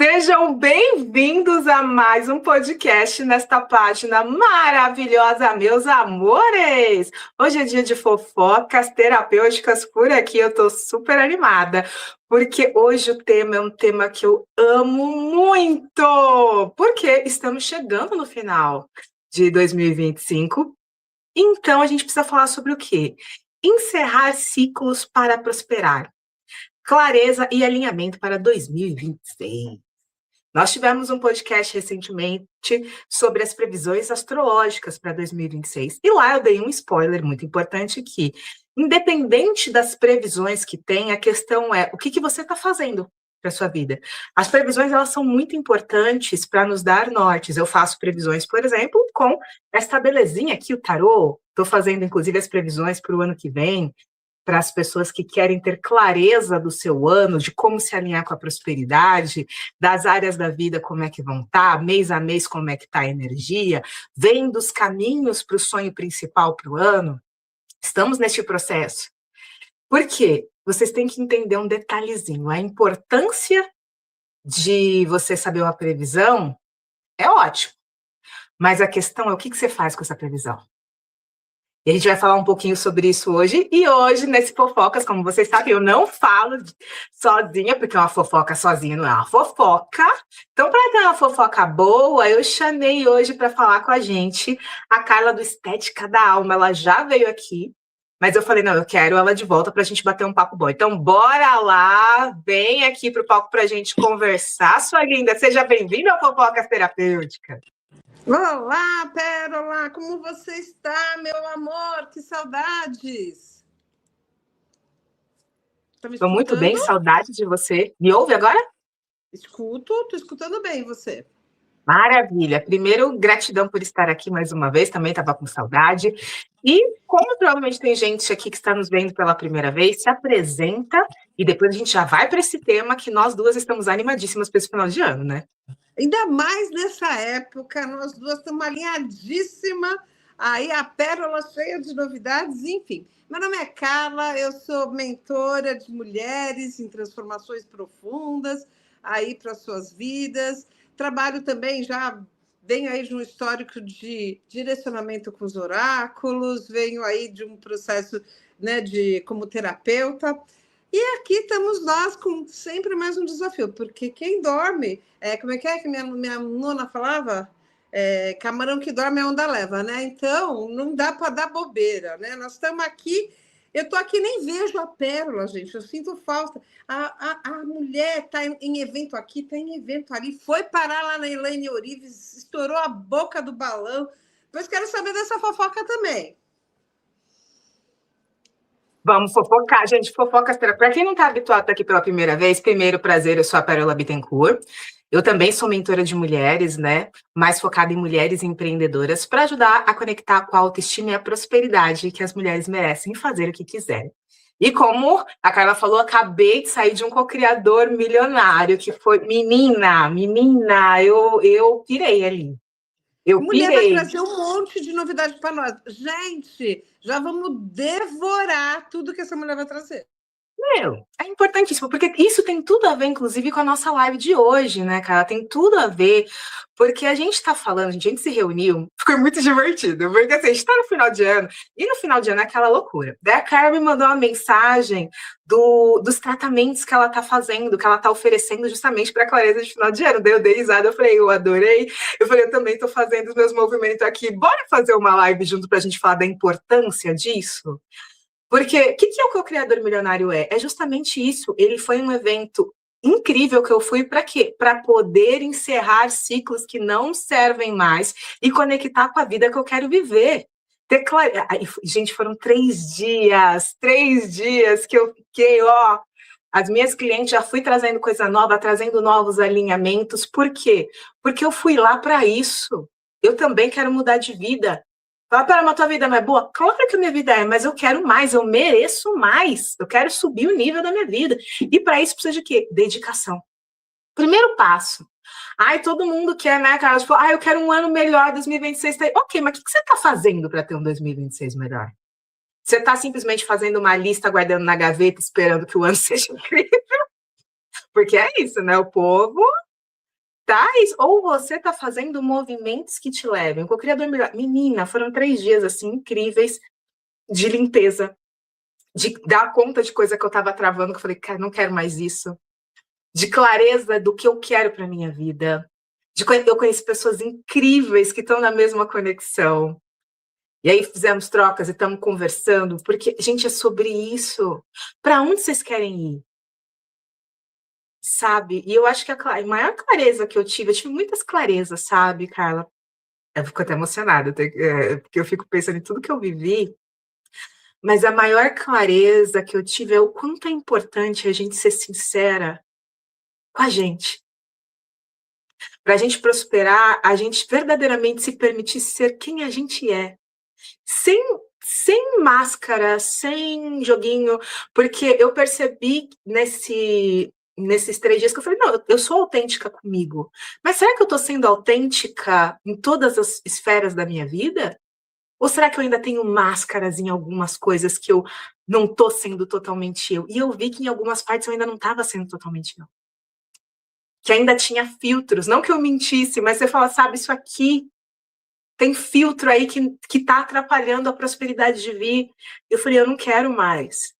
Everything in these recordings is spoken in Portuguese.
Sejam bem-vindos a mais um podcast nesta página maravilhosa, meus amores! Hoje é dia de fofocas terapêuticas por aqui, eu tô super animada, porque hoje o tema é um tema que eu amo muito, porque estamos chegando no final de 2025, então a gente precisa falar sobre o quê? Encerrar ciclos para prosperar. Clareza e alinhamento para 2026. Nós tivemos um podcast recentemente sobre as previsões astrológicas para 2026. E lá eu dei um spoiler muito importante que, independente das previsões que tem, a questão é o que você está fazendo para a sua vida. As previsões, elas são muito importantes para nos dar nortes. Eu faço previsões, por exemplo, com esta belezinha aqui, o tarô. Estou fazendo, inclusive, as previsões para o ano que vem, para as pessoas que querem ter clareza do seu ano, de como se alinhar com a prosperidade, das áreas da vida, como é que vão estar, mês a mês, como é que está a energia, vendo os caminhos para o sonho principal para o ano. Estamos neste processo. Por quê? Vocês têm que entender um detalhezinho. A importância de você saber uma previsão é ótimo, mas a questão é o que você faz com essa previsão. E a gente vai falar um pouquinho sobre isso hoje. E hoje, nesse Fofocas, como vocês sabem, eu não falo sozinha, porque uma fofoca sozinha não é uma fofoca. Então, para ter uma fofoca boa, eu chamei hoje para falar com a gente a Carla do Estética da Alma. Ela já veio aqui, mas eu falei, não, eu quero ela de volta para a gente bater um papo bom. Então, bora lá, vem aqui para o palco para a gente conversar, sua linda. Seja bem-vinda ao Fofocas Terapêutica. Olá, Pérola, como você está, meu amor? Que saudades! Estou muito bem, saudade de você. Me ouve agora? Estou escutando bem você. Maravilha. Primeiro, gratidão por estar aqui mais uma vez, também estava com saudade. E como provavelmente tem gente aqui que está nos vendo pela primeira vez, se apresenta e depois a gente já vai para esse tema que nós duas estamos animadíssimas para esse final de ano, né? Ainda mais nessa época, nós duas estamos alinhadíssimas, aí a Pérola cheia de novidades, enfim. Meu nome é Carla, eu sou mentora de mulheres em transformações profundas aí para suas vidas. Trabalho também, já venho aí de um histórico de direcionamento com os oráculos, venho aí de um processo, né, como terapeuta. E aqui estamos nós com sempre mais um desafio, porque quem dorme, como é que minha nona falava? Camarão que dorme a onda leva, né? Então, não dá para dar bobeira, né? Nós estamos aqui, eu estou aqui, nem vejo a Pérola, gente, eu sinto falta. A mulher está em evento aqui, está em evento ali, foi parar lá na Elaine Orives, estourou a boca do balão. Depois quero saber dessa fofoca também. Vamos fofocar, gente, fofocas. Para quem não está habituado aqui pela primeira vez, primeiro prazer, eu sou a Pérola Bittencourt. Eu também sou mentora de mulheres, né? Mais focada em mulheres empreendedoras, para ajudar a conectar com a autoestima e a prosperidade que as mulheres merecem fazer o que quiserem. E como a Carla falou, acabei de sair de um co-criador milionário, que foi... Menina, eu pirei ali. Mulher vai trazer um monte de novidade para nós. Gente, já vamos devorar tudo que essa mulher vai trazer. É importantíssimo, porque isso tem tudo a ver, inclusive, com a nossa live de hoje, né, cara? Tem tudo a ver, porque a gente tá falando, a gente se reuniu, ficou muito divertido, porque assim, a gente tá no final de ano, e no final de ano é aquela loucura. Daí a Carla me mandou uma mensagem dos tratamentos que ela tá fazendo, que ela tá oferecendo justamente para a clareza de final de ano. Daí eu dei risada, eu falei, eu adorei. Eu falei, eu também tô fazendo os meus movimentos aqui, bora fazer uma live junto pra gente falar da importância disso? Porque o que o Co-Criador Milionário é? É justamente isso. Ele foi um evento incrível que eu fui para quê? Para poder encerrar ciclos que não servem mais e conectar com a vida que eu quero viver. Gente, foram 3 dias que eu fiquei, ó. As minhas clientes já fui trazendo coisa nova, trazendo novos alinhamentos. Por quê? Porque eu fui lá para isso. Eu também quero mudar de vida. Fala, pera, mas tua vida não é boa? Claro que a minha vida é, mas eu quero mais, eu mereço mais. Eu quero subir o nível da minha vida. E para isso precisa de quê? Dedicação. Primeiro passo. Ai, todo mundo quer, né, cara? Tipo, eu quero um ano melhor, 2026. Ok, mas o que você está fazendo para ter um 2026 melhor? Você está simplesmente fazendo uma lista, guardando na gaveta, esperando que o ano seja incrível? Porque é isso, né? O povo digitais ou você está fazendo movimentos que te levem? O co-criador melhor. Menina, foram 3 dias assim incríveis de limpeza, de dar conta de coisa que eu estava travando, que eu falei, cara, não quero mais isso. De clareza do que eu quero para minha vida. Eu conheço pessoas incríveis que estão na mesma conexão. E aí fizemos trocas e estamos conversando, porque, gente, é sobre isso. Para onde vocês querem ir? Sabe? E eu acho que a maior clareza que eu tive muitas clarezas, sabe, Carla? Eu fico até emocionada, porque eu fico pensando em tudo que eu vivi, mas a maior clareza que eu tive é o quanto é importante a gente ser sincera com a gente. Para a gente prosperar, a gente verdadeiramente se permitir ser quem a gente é. Sem máscara, sem joguinho, porque eu percebi nesses 3 dias que eu falei, não, eu sou autêntica comigo, mas será que eu estou sendo autêntica em todas as esferas da minha vida? Ou será que eu ainda tenho máscaras em algumas coisas que eu não estou sendo totalmente eu? E eu vi que em algumas partes eu ainda não estava sendo totalmente eu. Que ainda tinha filtros, não que eu mentisse, mas você fala, sabe, isso aqui tem filtro aí que tá atrapalhando a prosperidade de vir. Eu falei, eu não quero mais.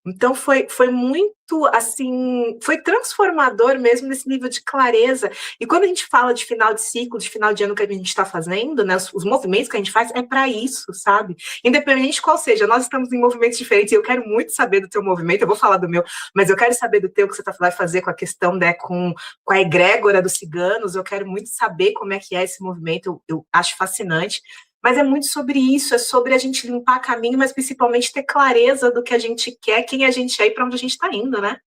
Então foi muito assim, foi transformador mesmo nesse nível de clareza. E quando a gente fala de final de ciclo, de final de ano que a gente está fazendo, né, os movimentos que a gente faz é para isso, sabe? Independente de qual seja, nós estamos em movimentos diferentes e eu quero muito saber do teu movimento, eu vou falar do meu, mas eu quero saber do teu que você vai fazer com a questão, né, com a egrégora dos ciganos, eu quero muito saber como é que é esse movimento, eu acho fascinante. Mas é muito sobre isso, é sobre a gente limpar caminho, mas principalmente ter clareza do que a gente quer, quem a gente é e para onde a gente está indo, né?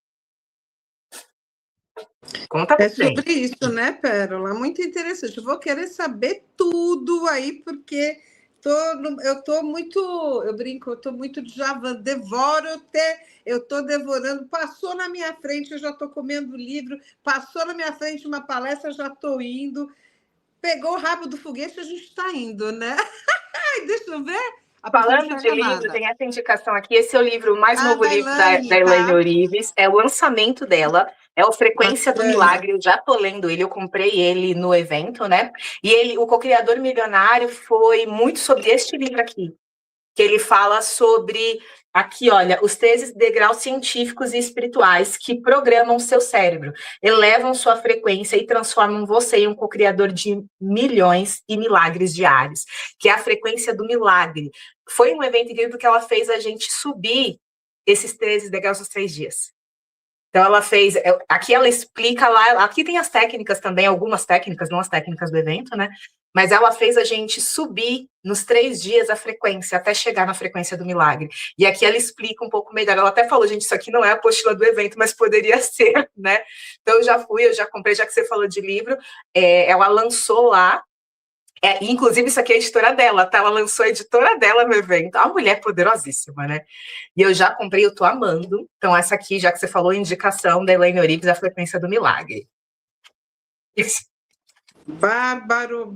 Conta pra É gente. sobre isso, né, Pérola? Muito interessante. Eu vou querer saber tudo aí, porque eu brinco, eu estou muito de Javan, eu estou devorando, passou na minha frente, eu já estou comendo livro, passou na minha frente uma palestra, já estou indo, pegou o rabo do foguete, a gente está indo, né? Ai, deixa eu ver. A pessoa não Falando de enxerga livro, nada. tem essa indicação aqui. Esse é o livro, o mais novo Da livro da Elaine, Elaine tá? Orives. É o lançamento dela. É o Frequência do Bacana. Milagre. Eu já tô lendo ele, eu comprei ele no evento, né? E ele, o co-criador milionário, foi muito sobre este livro aqui. Que ele fala sobre, aqui, olha, os 13 degraus científicos e espirituais que programam seu cérebro, elevam sua frequência e transformam você em um co-criador de milhões e milagres diários, que é a frequência do milagre. Foi um evento incrível porque ela fez a gente subir esses 13 degraus nos 3 dias. Então, ela fez. Aqui ela explica lá. Aqui tem as técnicas também, algumas técnicas, não as técnicas do evento, né? Mas ela fez a gente subir nos 3 dias a frequência, até chegar na frequência do milagre. E aqui ela explica um pouco melhor. Ela até falou, gente, isso aqui não é a apostila do evento, mas poderia ser, né? Então, eu já comprei, já que você falou de livro. Ela lançou lá. Inclusive, isso aqui é a editora dela, tá? Ela lançou a editora dela no evento. A mulher poderosíssima, né? E eu já comprei, eu tô amando. Então, essa aqui, já que você falou, indicação da Elaine Orives, A Frequência do Milagre. Bárbaro,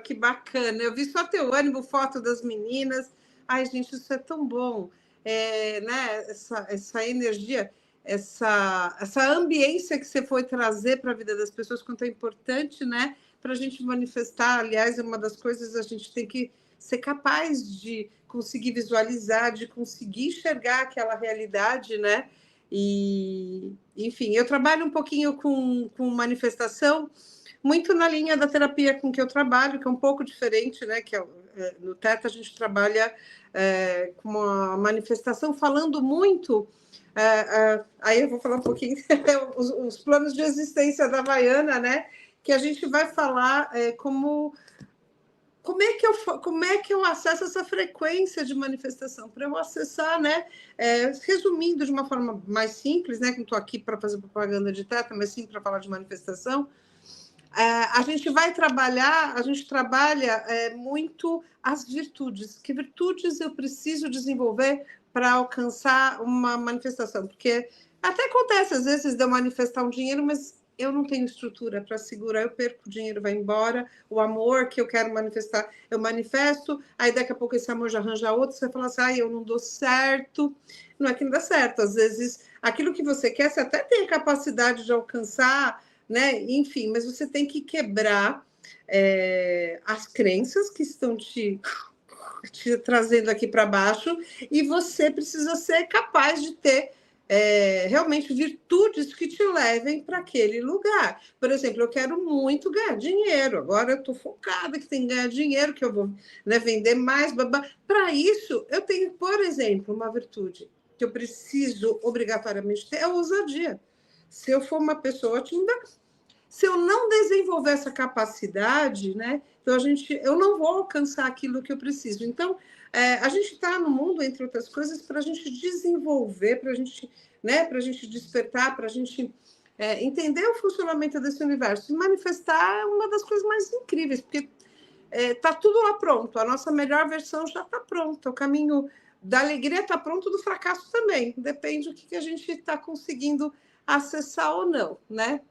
que bacana. Eu vi só teu ânimo, foto das meninas. Ai, gente, isso é tão bom. Né? Essa energia, essa ambiência que você foi trazer para a vida das pessoas, quanto é importante, né? Para a gente manifestar. Aliás, é uma das coisas a gente tem que ser capaz de conseguir visualizar, de conseguir enxergar aquela realidade, né? E, enfim, eu trabalho um pouquinho com manifestação, muito na linha da terapia com que eu trabalho, que é um pouco diferente, né? No Teta a gente trabalha com uma manifestação, falando muito. Aí eu vou falar um pouquinho os planos de existência da Havaiana, né? Que a gente vai falar como é que eu acesso essa frequência de manifestação? Para eu acessar, né? Resumindo de uma forma mais simples, né? Que não estou aqui para fazer propaganda de Teta, mas sim para falar de manifestação. A gente trabalha muito as virtudes. Que virtudes eu preciso desenvolver para alcançar uma manifestação? Porque até acontece, às vezes, de eu manifestar um dinheiro, mas eu não tenho estrutura para segurar, eu perco o dinheiro, vai embora, o amor que eu quero manifestar, eu manifesto, aí daqui a pouco esse amor já arranja outro, você fala assim, eu não dou certo. Não é que não dá certo, às vezes aquilo que você quer, você até tem a capacidade de alcançar, né? Enfim, mas você tem que quebrar as crenças que estão te trazendo aqui para baixo, e você precisa ser capaz de ter realmente virtudes que te levem para aquele lugar. Por exemplo, eu quero muito ganhar dinheiro, agora eu estou focada que tem que ganhar dinheiro, que eu vou, né, vender mais. Para isso, eu tenho, por exemplo, uma virtude que eu preciso obrigatoriamente ter, é a ousadia. Se eu for uma pessoa tímida, se eu não desenvolver essa capacidade, né, então eu não vou alcançar aquilo que eu preciso. Então, a gente está no mundo, entre outras coisas, para a gente desenvolver, para né, a gente despertar, para a gente entender o funcionamento desse universo. E manifestar é uma das coisas mais incríveis, porque está tudo lá pronto, a nossa melhor versão já está pronta, o caminho da alegria está pronto, do fracasso também. Depende do que a gente está conseguindo acessar ou não, né?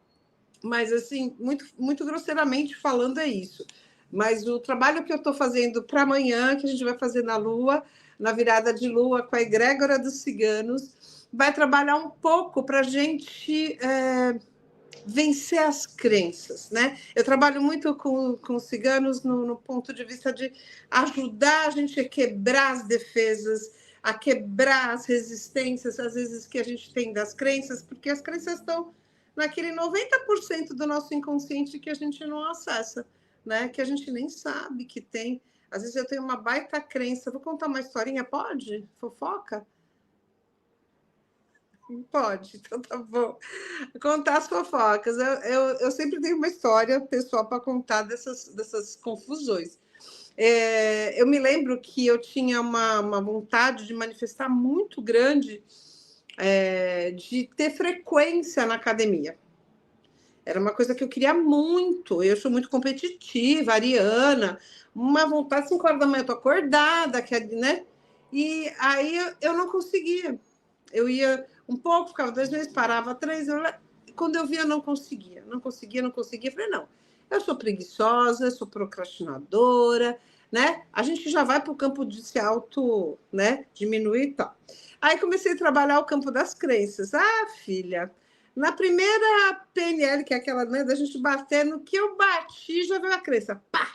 Mas, assim, muito, muito grosseiramente falando, é isso. Mas o trabalho que eu estou fazendo para amanhã, que a gente vai fazer na Lua, na virada de Lua, com a egrégora dos ciganos, vai trabalhar um pouco para a gente vencer as crenças, né? Eu trabalho muito com os ciganos no ponto de vista de ajudar a gente a quebrar as defesas, a quebrar as resistências, às vezes, que a gente tem das crenças, porque as crenças estão naquele 90% do nosso inconsciente que a gente não acessa, né? Que a gente nem sabe que tem. Às vezes eu tenho uma baita crença. Vou contar uma historinha, pode? Fofoca? Pode, então tá bom. Contar as fofocas. Eu sempre tenho uma história pessoal para contar dessas confusões. Eu me lembro que eu tinha uma vontade de manifestar muito grande, de ter frequência na academia. Era uma coisa que eu queria muito. Eu sou muito competitiva, ariana, uma vontade, 5 horas da manhã eu tô acordada, né? E aí eu não conseguia. Eu ia um pouco, ficava 2 meses, parava 3. Quando eu via, eu não conseguia. Não conseguia. Eu falei, não, eu sou preguiçosa, eu sou procrastinadora, né? A gente já vai para o campo de se auto, né, diminuir e tal. Aí comecei a trabalhar o campo das crenças. Ah, filha, na primeira PNL, que é aquela, né, da gente bater, no que eu bati, já veio a crença. Pá!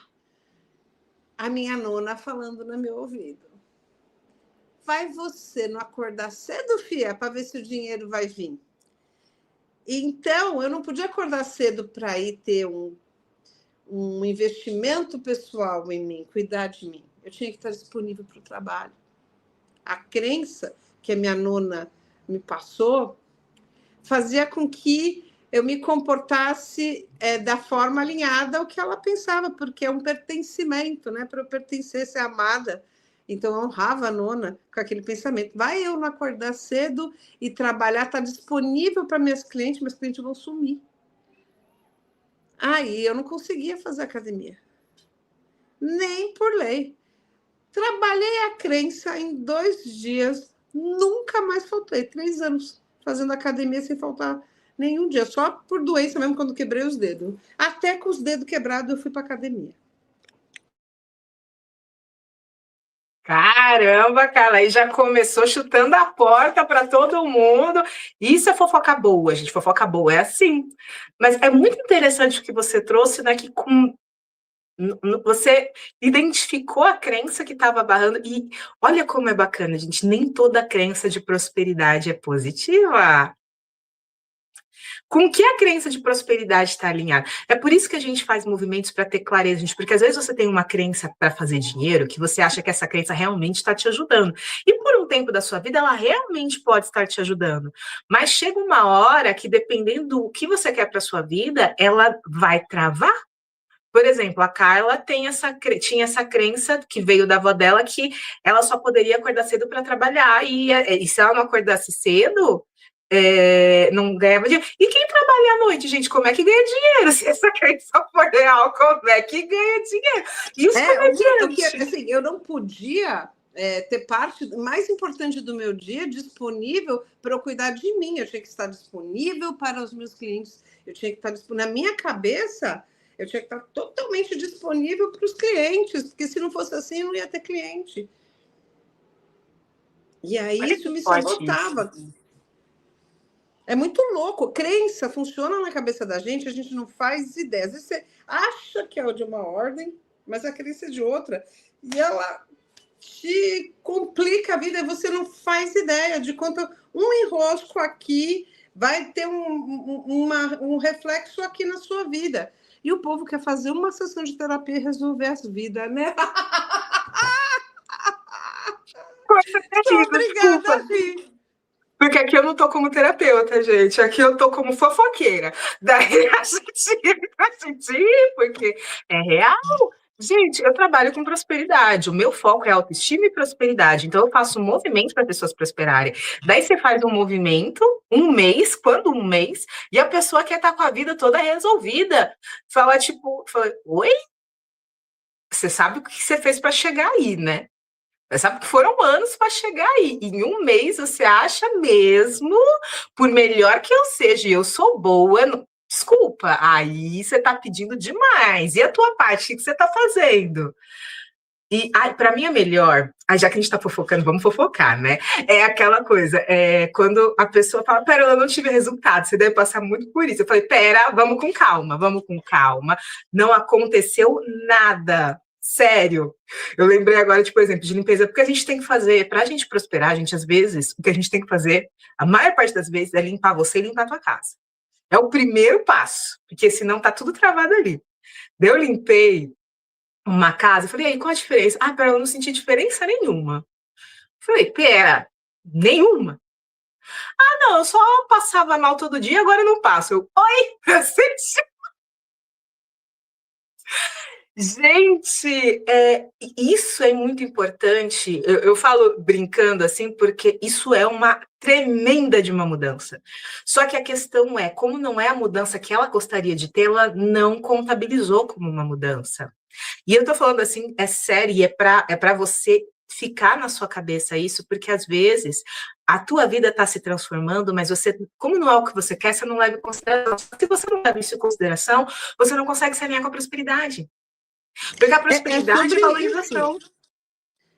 A minha nona falando no meu ouvido. Vai você não acordar cedo, filha, para ver se o dinheiro vai vir. Então, eu não podia acordar cedo para ir ter um investimento pessoal em mim, cuidar de mim. Eu tinha que estar disponível para o trabalho. A crença que a minha nona me passou fazia com que eu me comportasse da forma alinhada ao que ela pensava, porque é um pertencimento, né? Para eu pertencer, ser amada. Então, eu honrava a nona com aquele pensamento. Vai eu não acordar cedo e trabalhar, estar disponível para meus clientes vão sumir. Aí eu não conseguia fazer academia. Nem por lei. Trabalhei a crença em 2 dias, nunca mais faltei. 3 anos fazendo academia sem faltar nenhum dia, só por doença mesmo, quando quebrei os dedos. Até com os dedos quebrados eu fui para academia. Caramba, cara, aí já começou chutando a porta para todo mundo. Isso é fofoca boa, gente. Fofoca boa é assim. Mas é muito interessante o que você trouxe, né? Que você identificou a crença que estava barrando. E olha como é bacana, gente. Nem toda crença de prosperidade é positiva. Com que a crença de prosperidade está alinhada? É por isso que a gente faz movimentos para ter clareza, gente, porque às vezes você tem uma crença para fazer dinheiro que você acha que essa crença realmente está te ajudando. E por um tempo da sua vida, ela realmente pode estar te ajudando. Mas chega uma hora que, dependendo do que você quer para sua vida, ela vai travar. Por exemplo, a Carla tinha essa crença que veio da avó dela que ela só poderia acordar cedo para trabalhar. E se ela não acordasse cedo, não ganhava dinheiro. E quem trabalha à noite, gente, como é que ganha dinheiro? Se essa crença for real, como é que ganha dinheiro? E os comediantes? Assim, eu não podia ter parte mais importante do meu dia disponível para eu cuidar de mim. Eu tinha que estar disponível para os meus clientes. Eu tinha que estar disponível. Na minha cabeça, eu tinha que estar totalmente disponível para os clientes, porque se não fosse assim, eu não ia ter cliente. E aí isso me sabotava. É muito louco. Crença funciona na cabeça da gente, a gente não faz ideia. Às vezes você acha que é de uma ordem, mas a crença é de outra. E ela te complica a vida e você não faz ideia de quanto um enrosco aqui vai ter um reflexo aqui na sua vida. E o povo quer fazer uma sessão de terapia e resolver as vidas, né? Coisa Sou terrível, obrigada desculpa. a rir. Porque aqui eu não tô como terapeuta, gente. Aqui eu tô como fofoqueira. Daí a gente porque é real. Gente, eu trabalho com prosperidade. O meu foco é autoestima e prosperidade. Então, eu faço um movimento para pessoas prosperarem. Daí você faz um movimento, um mês, quando um mês, e a pessoa quer estar com a vida toda resolvida. Fala, tipo, oi? Você sabe o que você fez para chegar aí, né? Você sabe que foram anos para chegar aí. Em um mês você acha mesmo, por melhor que eu seja, e eu sou boa, desculpa, aí você está pedindo demais. E a tua parte, o que você está fazendo? E para mim é melhor, já que a gente está fofocando, vamos fofocar, né? É aquela coisa, quando a pessoa fala, pera, eu não tive resultado, você deve passar muito por isso. Eu falei, pera, vamos com calma, vamos com calma. Não aconteceu nada. Sério. Eu lembrei agora, tipo, exemplo, de limpeza, porque a gente tem que fazer, para a gente prosperar, a gente, às vezes, o que a gente tem que fazer, a maior parte das vezes, é limpar você e limpar a tua casa. É o primeiro passo, porque senão tá tudo travado ali. Daí eu limpei uma casa, eu falei, aí, qual a diferença? Ah, pera, eu não senti diferença nenhuma. Eu falei, pera, nenhuma? Ah, não, eu só passava mal todo dia, agora eu não passo. Eu, oi, eu senti. Gente, isso é muito importante. Eu falo brincando assim, porque isso é uma tremenda de uma mudança. Só que a questão é, como não é a mudança que ela gostaria de ter, ela não contabilizou como uma mudança. E eu tô falando assim, é sério, e é para você ficar na sua cabeça isso, porque às vezes a tua vida está se transformando, mas você, como não é o que você quer, você não leva em consideração. Se você não leva isso em consideração, você não consegue se alinhar com a prosperidade. Porque a prosperidade Sobre é isso. valorização.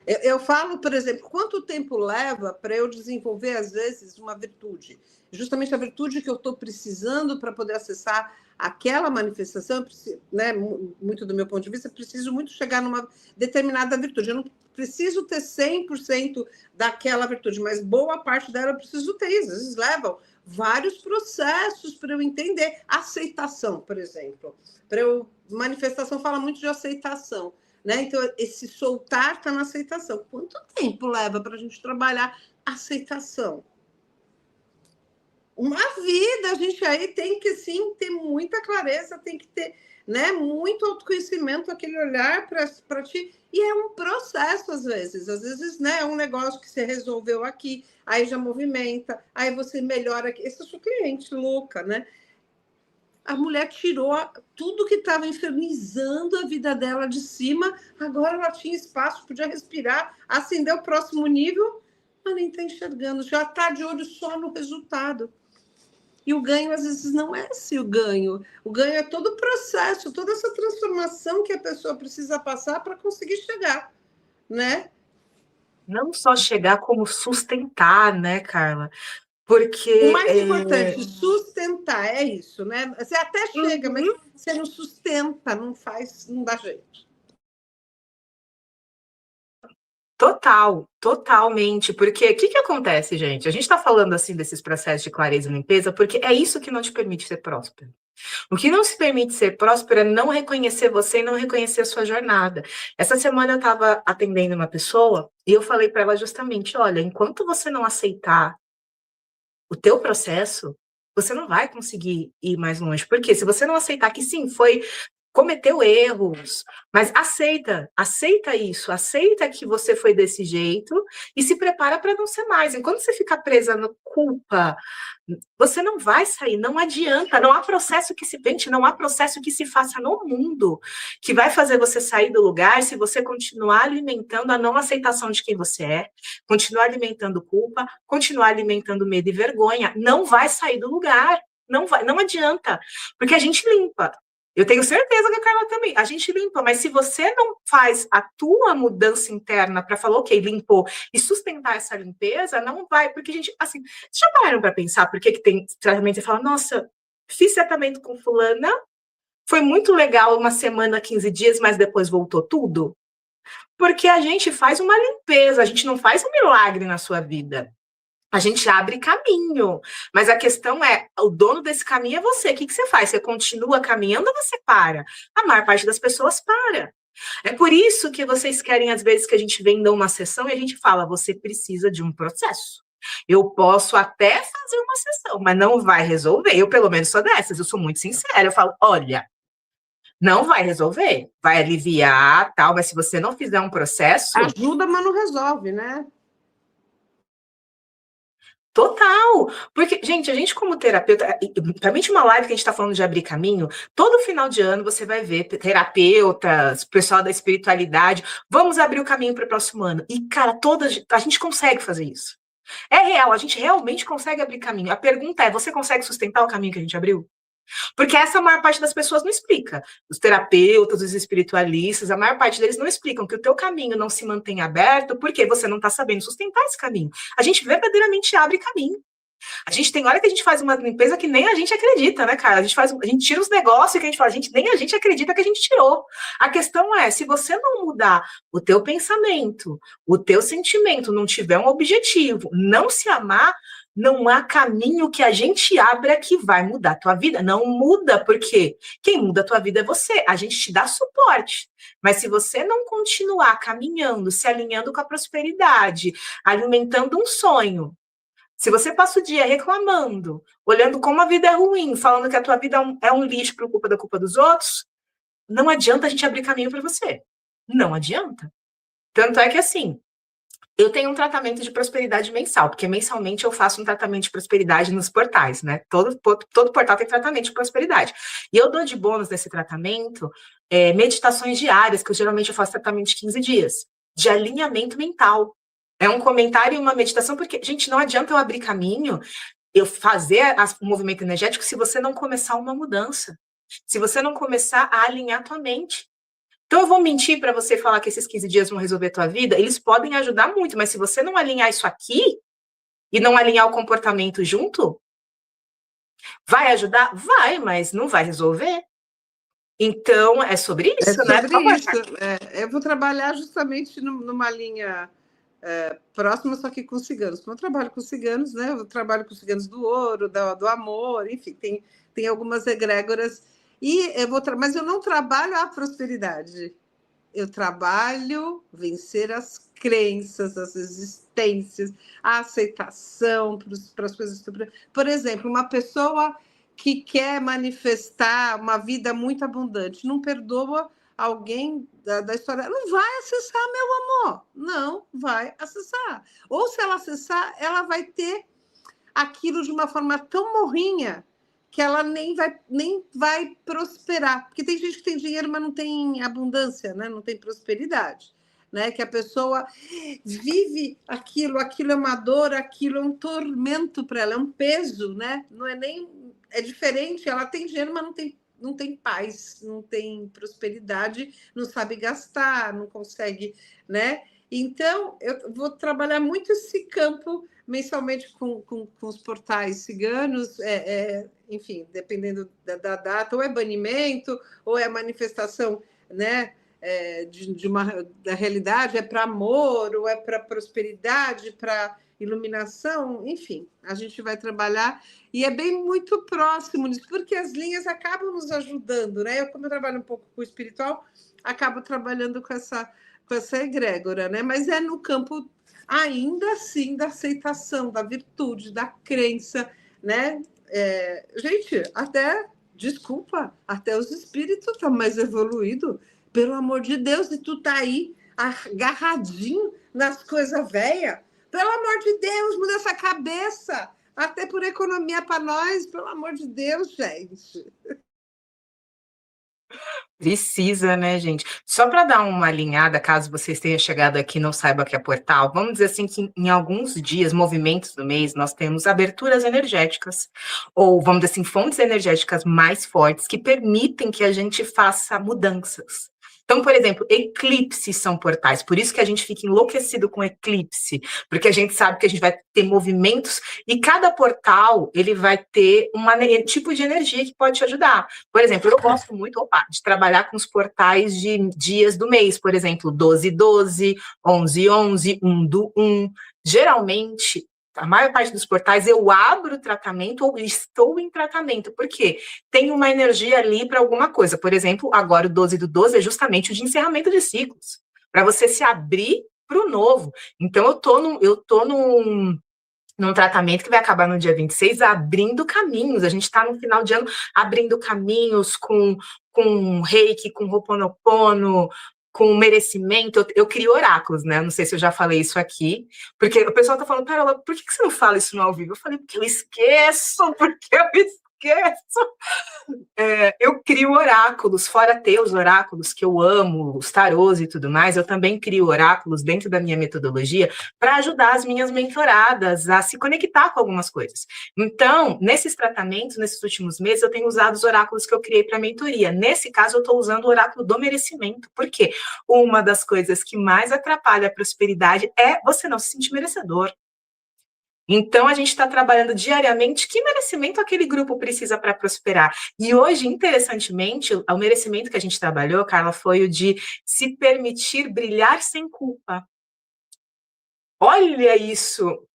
Eu falo, por exemplo, quanto tempo leva para eu desenvolver, às vezes, uma virtude? Justamente a virtude que eu estou precisando para poder acessar aquela manifestação, né, muito do meu ponto de vista, preciso muito chegar numa determinada virtude. Eu não preciso ter 100% daquela virtude, mas boa parte dela eu preciso ter. Às vezes levam vários processos para eu entender. Aceitação, por exemplo. Para eu, manifestação fala muito de aceitação. Né? Então, esse soltar está na aceitação. Quanto tempo leva para a gente trabalhar aceitação? Uma vida, a gente aí tem que, sim, ter muita clareza, tem que ter, né, muito autoconhecimento, aquele olhar para ti. E é um processo, às vezes, né, é um negócio que você resolveu aqui, aí já movimenta, aí você melhora aqui. Esse é o seu cliente, louca, né? A mulher tirou tudo que estava infernizando a vida dela de cima, agora ela tinha espaço, podia respirar, acender o próximo nível, mas nem está enxergando, já está de olho só no resultado. E o ganho, às vezes, não é esse o ganho. O ganho é todo o processo, toda essa transformação que a pessoa precisa passar para conseguir chegar, né? Não só chegar, como sustentar, né, Carla? O Porque. mais importante, sustentar, é isso, né? Você até chega, mas Uhum. você não sustenta, não faz, não dá jeito. Total, totalmente, porque o que acontece, gente? A gente está falando assim desses processos de clareza e limpeza, porque é isso que não te permite ser próspero. O que não se permite ser próspero é não reconhecer você e não reconhecer a sua jornada. Essa semana eu estava atendendo uma pessoa e eu falei para ela justamente, olha, enquanto você não aceitar o teu processo, você não vai conseguir ir mais longe. Porque se você não aceitar que sim, cometeu erros, mas aceita isso, aceita que você foi desse jeito e se prepara para não ser mais. Enquanto você ficar presa na culpa, você não vai sair, não adianta, não há processo que se vende, não há processo que se faça no mundo que vai fazer você sair do lugar se você continuar alimentando a não aceitação de quem você é, continuar alimentando culpa, continuar alimentando medo e vergonha, não vai sair do lugar, não vai, não adianta, porque a gente limpa. Eu tenho certeza que a Carla também. A gente limpa, mas se você não faz a tua mudança interna para falar, ok, limpou, e sustentar essa limpeza, não vai, porque a gente, assim, vocês já pararam para pensar por que tem tratamento e fala, nossa, fiz tratamento com fulana, foi muito legal uma semana, 15 dias, mas depois voltou tudo? Porque a gente faz uma limpeza, a gente não faz um milagre na sua vida. A gente abre caminho, mas a questão é, o dono desse caminho é você. O que você faz? Você continua caminhando ou você para? A maior parte das pessoas para. É por isso que vocês querem, às vezes, que a gente venda uma sessão e a gente fala, você precisa de um processo. Eu posso até fazer uma sessão, mas não vai resolver. Eu, pelo menos, sou dessas, eu sou muito sincera. Eu falo, olha, não vai resolver, vai aliviar, tal, mas se você não fizer um processo... Ajuda, mas não resolve, né? Total, porque, gente, a gente como terapeuta, principalmente uma live que a gente está falando de abrir caminho, todo final de ano você vai ver terapeutas, pessoal da espiritualidade, vamos abrir o caminho para o próximo ano. E, cara, a gente consegue fazer isso. É real, a gente realmente consegue abrir caminho. A pergunta é, você consegue sustentar o caminho que a gente abriu? Porque essa a maior parte das pessoas não explica. Os terapeutas, os espiritualistas, a maior parte deles não explicam que o teu caminho não se mantém aberto porque você não está sabendo sustentar esse caminho. A gente verdadeiramente abre caminho. A gente tem hora que a gente faz uma limpeza que nem a gente acredita, né, cara? A gente tira os negócios que a gente fala, nem a gente acredita que a gente tirou. A questão é, se você não mudar o teu pensamento, o teu sentimento, não tiver um objetivo, não se amar, não há caminho que a gente abra que vai mudar a tua vida. Não muda, porque quem muda a tua vida é você. A gente te dá suporte. Mas se você não continuar caminhando, se alinhando com a prosperidade, alimentando um sonho, se você passa o dia reclamando, olhando como a vida é ruim, falando que a tua vida é um lixo por culpa da culpa dos outros, não adianta a gente abrir caminho para você. Não adianta. Tanto é que, assim, eu tenho um tratamento de prosperidade mensal, porque mensalmente eu faço um tratamento de prosperidade nos portais, né? Todo portal tem tratamento de prosperidade. E eu dou de bônus nesse tratamento meditações diárias, que geralmente eu faço tratamento de 15 dias, de alinhamento mental. É um comentário e uma meditação, porque, gente, não adianta eu abrir caminho, eu fazer o movimento energético se você não começar uma mudança. Se você não começar a alinhar a tua mente. Então, eu vou mentir para você falar que esses 15 dias vão resolver a tua vida? Eles podem ajudar muito, mas se você não alinhar isso aqui e não alinhar o comportamento junto, vai ajudar? Vai, mas não vai resolver. Então, é sobre isso, né? Sobre isso. Eu vou trabalhar justamente numa linha próxima, só que com ciganos. Como eu trabalho com ciganos, né? Eu trabalho com ciganos do ouro, do amor, enfim, tem algumas egrégoras. Mas eu não trabalho a prosperidade. Eu trabalho vencer as crenças, as existências, a aceitação para as coisas. Por exemplo, uma pessoa que quer manifestar uma vida muito abundante, não perdoa alguém da história, não vai acessar, meu amor, não vai acessar. Ou se ela acessar, ela vai ter aquilo de uma forma tão morrinha que ela nem vai prosperar. Porque tem gente que tem dinheiro, mas não tem abundância, né? Não tem prosperidade. Né? Que a pessoa vive aquilo é uma dor, aquilo é um tormento para ela, é um peso, né? Não é nem... É diferente, ela tem dinheiro, mas não tem paz, não tem prosperidade, não sabe gastar, não consegue, né? Então, eu vou trabalhar muito esse campo mensalmente com os portais ciganos, enfim, dependendo da data, ou é banimento, ou é manifestação, né, da realidade, é para amor, ou é para prosperidade, para iluminação, enfim, a gente vai trabalhar e é bem muito próximo disso, porque as linhas acabam nos ajudando, né? Como eu trabalho um pouco com o espiritual, acabo trabalhando com essa egrégora, né? Mas é no campo ainda assim da aceitação, da virtude, da crença, né? Gente, desculpa, até os espíritos estão mais evoluídos, pelo amor de Deus, e tu tá aí agarradinho nas coisas velhas, pelo amor de Deus, muda essa cabeça, até por economia para nós, pelo amor de Deus, gente. Precisa, né, gente? Só para dar uma alinhada, caso vocês tenham chegado aqui e não saibam o que é portal, vamos dizer assim que em alguns dias, movimentos do mês, nós temos aberturas energéticas, ou vamos dizer assim, fontes energéticas mais fortes que permitem que a gente faça mudanças. Então, por exemplo, eclipses são portais, por isso que a gente fica enlouquecido com eclipse, porque a gente sabe que a gente vai ter movimentos e cada portal ele vai ter um tipo de energia que pode te ajudar. Por exemplo, eu gosto muito, de trabalhar com os portais de dias do mês, por exemplo, 12/12, 11/11, 1/1. Geralmente, a maior parte dos portais eu abro o tratamento ou estou em tratamento. Por quê? Tem uma energia ali para alguma coisa. Por exemplo, agora o 12/12 é justamente o de encerramento de ciclos, para você se abrir para o novo. Então, eu tô num tratamento que vai acabar no dia 26, abrindo caminhos. A gente está no final de ano abrindo caminhos com reiki, com Ho'oponopono, com merecimento. Eu crio oráculos, né? Não sei se eu já falei isso aqui, porque o pessoal tá falando, Carola, por que você não fala isso no ao vivo? Eu falei, porque eu esqueço, porque eu esqueço. Eu crio oráculos, fora ter os oráculos que eu amo, os tarôs e tudo mais, eu também crio oráculos dentro da minha metodologia para ajudar as minhas mentoradas a se conectar com algumas coisas. Então, nesses tratamentos, nesses últimos meses, eu tenho usado os oráculos que eu criei para a mentoria. Nesse caso, eu estou usando o oráculo do merecimento, porque uma das coisas que mais atrapalha a prosperidade é você não se sentir merecedor. Então, a gente está trabalhando diariamente que merecimento aquele grupo precisa para prosperar. E hoje, interessantemente, o merecimento que a gente trabalhou, Carla, foi o de se permitir brilhar sem culpa. Olha isso!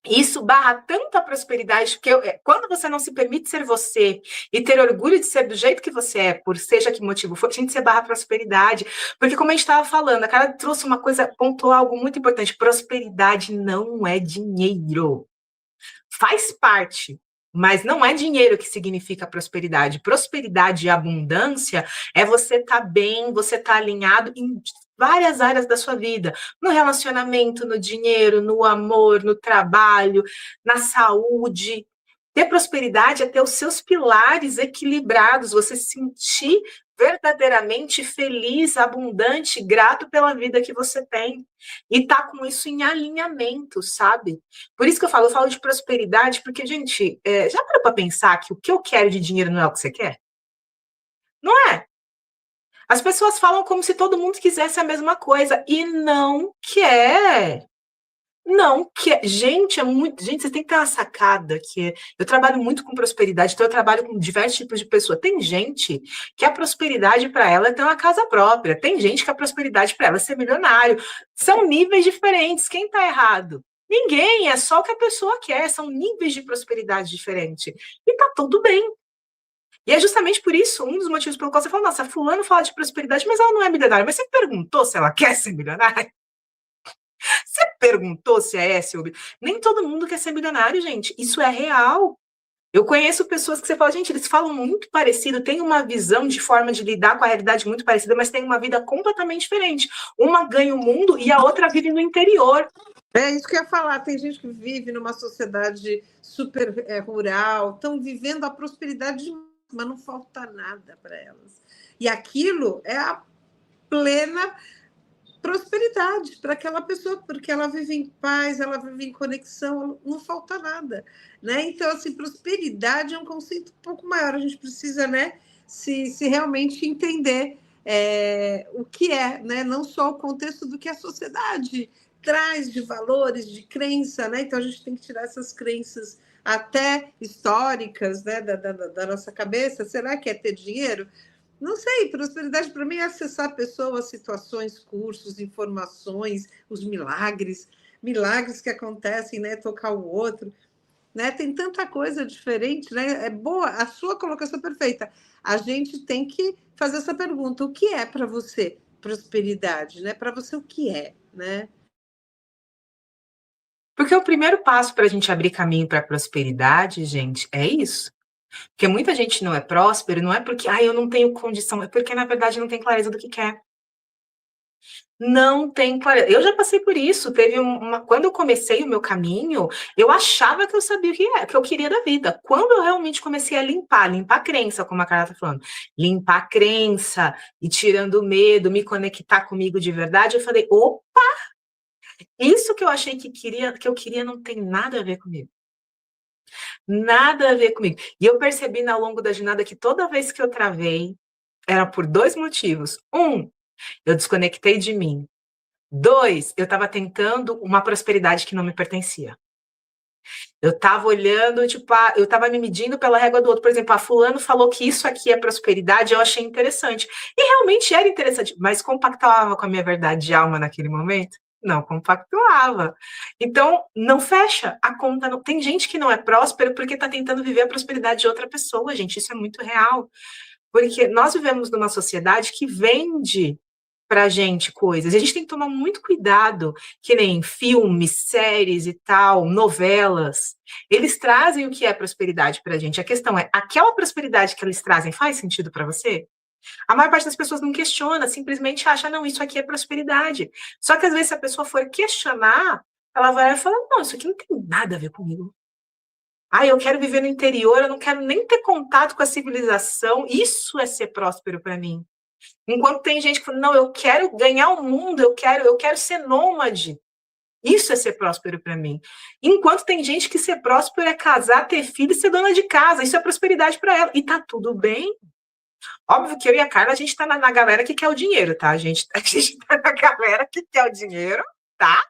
Isso barra tanta prosperidade, porque quando você não se permite ser você e ter orgulho de ser do jeito que você é, por seja que motivo for, a gente se barra prosperidade. Porque, como a gente estava falando, a cara trouxe uma coisa, pontuou algo muito importante: prosperidade não é dinheiro. Faz parte, mas não é dinheiro que significa prosperidade. Prosperidade e abundância é você estar bem, você estar alinhado em várias áreas da sua vida, no relacionamento, no dinheiro, no amor, no trabalho, na saúde. Ter prosperidade é ter os seus pilares equilibrados, você se sentir verdadeiramente feliz, abundante, grato pela vida que você tem. E tá com isso em alinhamento, sabe? Por isso que eu falo de prosperidade, porque, gente, já parou para pensar que o que eu quero de dinheiro não é o que você quer? Não é. As pessoas falam como se todo mundo quisesse a mesma coisa, e não quer. Não, gente, gente, você tem que ter uma sacada que eu trabalho muito com prosperidade, então eu trabalho com diversos tipos de pessoas. Tem gente que a prosperidade para ela é ter uma casa própria, tem gente que a prosperidade para ela é ser milionário. São níveis diferentes. Quem está errado? Ninguém, é só o que a pessoa quer, são níveis de prosperidade diferentes. E tá tudo bem. E é justamente por isso, um dos motivos pelo qual você fala, nossa, fulano fala de prosperidade, mas ela não é milionária. Mas você perguntou se ela quer ser milionária? Você perguntou se é esse? Nem todo mundo quer ser milionário, gente. Isso é real. Eu conheço pessoas que você fala, gente, eles falam muito parecido, têm uma visão de forma de lidar com a realidade muito parecida, mas têm uma vida completamente diferente. Uma ganha o mundo e a outra vive no interior. É isso que eu ia falar. Tem gente que vive numa sociedade super rural, estão vivendo a prosperidade, mas não falta nada para elas. E aquilo é a plena prosperidade para aquela pessoa, porque ela vive em paz, ela vive em conexão, não falta nada, né? Então, assim, prosperidade é um conceito um pouco maior, a gente precisa, né, se realmente entender o que é, né? Não só o contexto do que a sociedade traz de valores, de crença, né? Então, a gente tem que tirar essas crenças até históricas, né, da nossa cabeça. Será que é ter dinheiro? Não sei, prosperidade para mim é acessar pessoas, situações, cursos, informações, os milagres que acontecem, né? Tocar o outro, né? Tem tanta coisa diferente, né? É boa, a sua colocação é perfeita. A gente tem que fazer essa pergunta: o que é para você prosperidade, né? Para você o que é, né? Porque o primeiro passo para a gente abrir caminho para a prosperidade, gente, é isso. Porque muita gente não é próspero, não é porque eu não tenho condição, é porque, na verdade, não tem clareza do que quer. Não tem clareza. Eu já passei por isso. Quando eu comecei o meu caminho, eu achava que eu sabia o que é, que eu queria da vida. Quando eu realmente comecei a limpar a crença, como a Carla tá falando, limpar a crença e tirando o medo, me conectar comigo de verdade, eu falei, opa, isso que eu achei que eu queria não tem nada a ver comigo. Nada a ver comigo. E eu percebi ao longo da jornada que toda vez que eu travei, era por 2 motivos. Eu desconectei de mim. 2, eu estava tentando uma prosperidade que não me pertencia. Eu estava olhando, tipo, eu estava me medindo pela régua do outro. Por exemplo, a fulano falou que isso aqui é prosperidade, eu achei interessante. E realmente era interessante, mas compactuava com a minha verdade de alma naquele momento? Não compactuava. Então, não fecha a conta. Não. Tem gente que não é próspero porque está tentando viver a prosperidade de outra pessoa, gente. Isso é muito real. Porque nós vivemos numa sociedade que vende pra gente coisas. E a gente tem que tomar muito cuidado, que nem filmes, séries e tal, novelas. Eles trazem o que é prosperidade pra gente. A questão é, aquela prosperidade que eles trazem faz sentido para você? A maior parte das pessoas não questiona, simplesmente acha, não, isso aqui é prosperidade. Só que às vezes se a pessoa for questionar, ela vai falar, não, isso aqui não tem nada a ver comigo. Eu quero viver no interior, eu não quero nem ter contato com a civilização. Isso é ser próspero para mim. Enquanto tem gente que fala, não, eu quero ganhar o mundo, eu quero ser nômade. Isso é ser próspero para mim. Enquanto tem gente que ser próspero é casar, ter filho e ser dona de casa. Isso é prosperidade para ela. E tá tudo bem. Óbvio que eu e a Carla, a gente tá na galera que quer o dinheiro, tá? A gente tá na galera que quer o dinheiro, tá?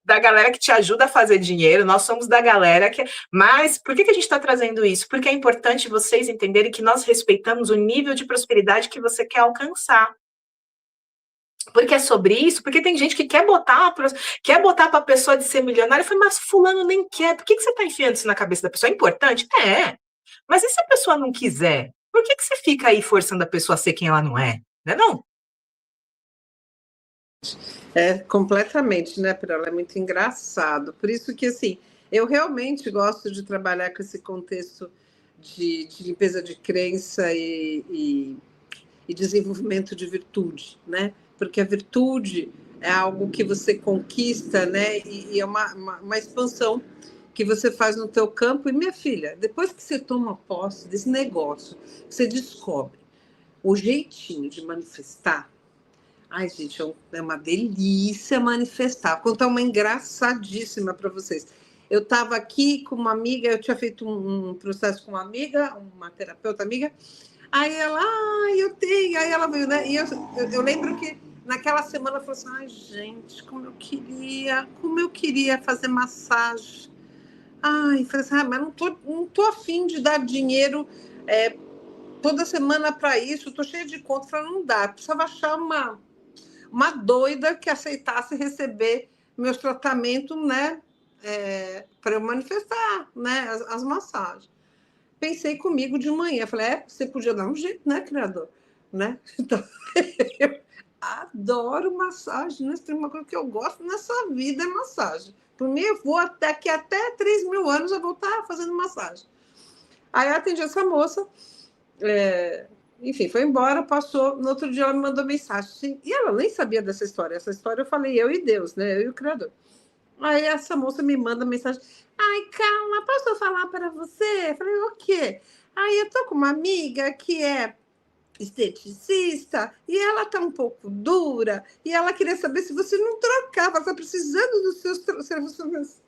Da galera que te ajuda a fazer dinheiro, nós somos da galera que... Mas por que a gente está trazendo isso? Porque é importante vocês entenderem que nós respeitamos o nível de prosperidade que você quer alcançar. Porque é sobre isso, porque tem gente que quer botar para a pessoa de ser milionária, eu falei, mas fulano nem quer, por que você está enfiando isso na cabeça da pessoa? É importante? É, mas e se a pessoa não quiser? Por que você fica aí forçando a pessoa a ser quem ela não é? Não é não? É, completamente, né, Pirela? É muito engraçado. Por isso que, assim, eu realmente gosto de trabalhar com esse contexto de limpeza de crença e desenvolvimento de virtude, né? Porque a virtude é algo que você conquista, né? E é uma expansão que você faz no teu campo. E, minha filha, depois que você toma posse desse negócio, você descobre o jeitinho de manifestar. Ai, gente, é uma delícia manifestar. Vou contar uma engraçadíssima para vocês. Eu estava aqui com uma amiga, eu tinha feito um processo com uma terapeuta amiga. Aí ela, eu tenho. Aí ela veio, né? E eu lembro que naquela semana ela falou assim: ai, gente, como eu queria fazer massagem. Ai, falei assim, mas não tô afim de dar dinheiro toda semana para isso, estou cheia de conta. Falei, não dá, precisava achar uma doida que aceitasse receber meus tratamentos, né? Para eu manifestar, né? As massagens. Pensei comigo de manhã, falei, você podia dar um jeito, né, criador? Né? Então, eu adoro massagem, né? Tem uma coisa que eu gosto nessa vida é massagem. Por mim, eu vou até 3.000 anos eu vou estar fazendo massagem. Aí eu atendi essa moça, enfim, foi embora, passou. No outro dia ela me mandou mensagem. Assim, e ela nem sabia dessa história. Essa história eu falei eu e Deus, né? Eu e o Criador. Aí essa moça me manda mensagem. Ai, calma, posso eu falar para você? Eu falei, o quê? Aí eu tô com uma amiga que é esteticista e ela tá um pouco dura e ela queria saber se você não trocava, tá precisando dos seus serviços.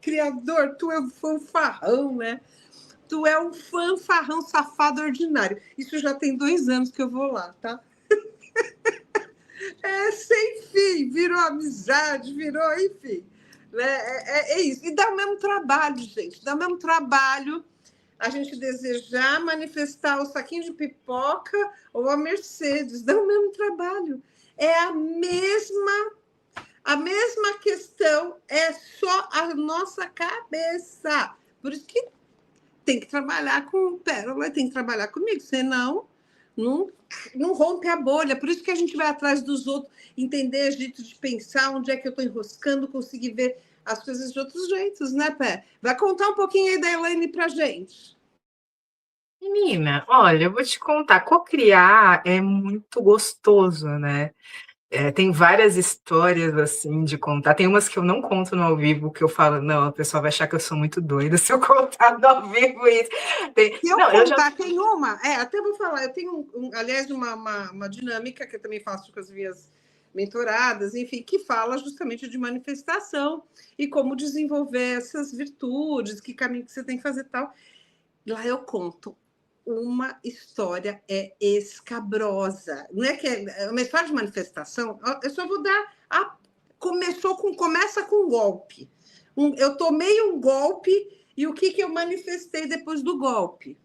Criador, tu é um fanfarrão, né? Tu é um fanfarrão safado ordinário. Isso já tem 2 anos que eu vou lá, tá? Sem fim, virou amizade, virou, enfim. Né? É isso. E dá o mesmo trabalho, gente. Dá o mesmo trabalho a gente desejar manifestar o saquinho de pipoca ou a Mercedes. Dá o mesmo trabalho. É a mesma questão, é só a nossa cabeça. Por isso que tem que trabalhar com Pérola, tem que trabalhar comigo, senão não rompe a bolha. Por isso que a gente vai atrás dos outros, entender jeito de pensar, onde é que eu estou enroscando, conseguir ver as coisas de outros jeitos, né, Pé? Vai contar um pouquinho aí da Elaine pra gente. Menina, olha, eu vou te contar, cocriar é muito gostoso, né? Tem várias histórias, assim, de contar. Tem umas que eu não conto no ao vivo, que eu falo, não, a pessoa vai achar que eu sou muito doida se eu contar no ao vivo isso. Se eu Não, eu já... contar, tem uma, até vou falar, eu tenho, aliás, uma dinâmica que eu também faço com as minhas mentoradas, enfim, que fala justamente de manifestação e como desenvolver essas virtudes, que caminho que você tem que fazer e tal. Lá eu conto uma história escabrosa. Não é que é uma história de manifestação, eu só vou dar começa com um golpe. Eu tomei um golpe e o que eu manifestei depois do golpe?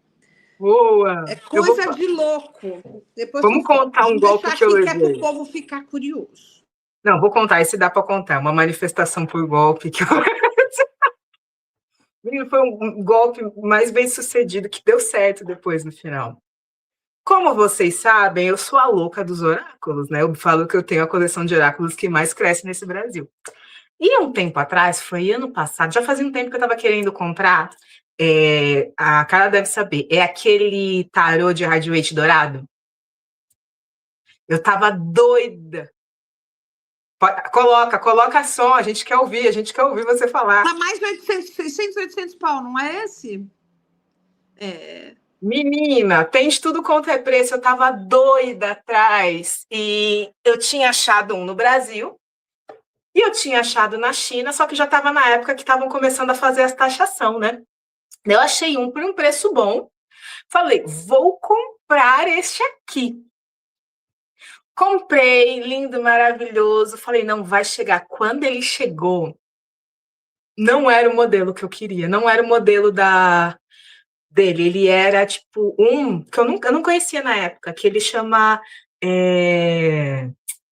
Boa! É coisa de louco. Depois Vamos contar um vou golpe deixar que eu aqui que é para o levei. povo ficar curioso. Não, vou contar, esse dá para contar. Uma manifestação por golpe que eu... Foi um golpe mais bem sucedido, que deu certo depois no final. Como vocês sabem, eu sou a louca dos oráculos, né? Eu falo que eu tenho a coleção de oráculos que mais cresce nesse Brasil. E um tempo atrás, foi ano passado, já fazia um tempo que eu estava querendo comprar, a Carla deve saber, é aquele tarô de Rider-Waite dourado. Eu estava doida. Coloca som, a gente quer ouvir você falar. Tá mais de 800, 600, 800 pau, não é esse? Menina, tem de tudo quanto é preço, eu estava doida atrás. E eu tinha achado um no Brasil, e eu tinha achado na China, só que já estava na época que estavam começando a fazer a taxação, né? Eu achei um por um preço bom. Falei, vou comprar este aqui. Comprei, lindo, maravilhoso. Falei, não, vai chegar. Quando ele chegou, não era o modelo que eu queria, não era o modelo dele. Ele era tipo um que eu não conhecia na época, que ele chama.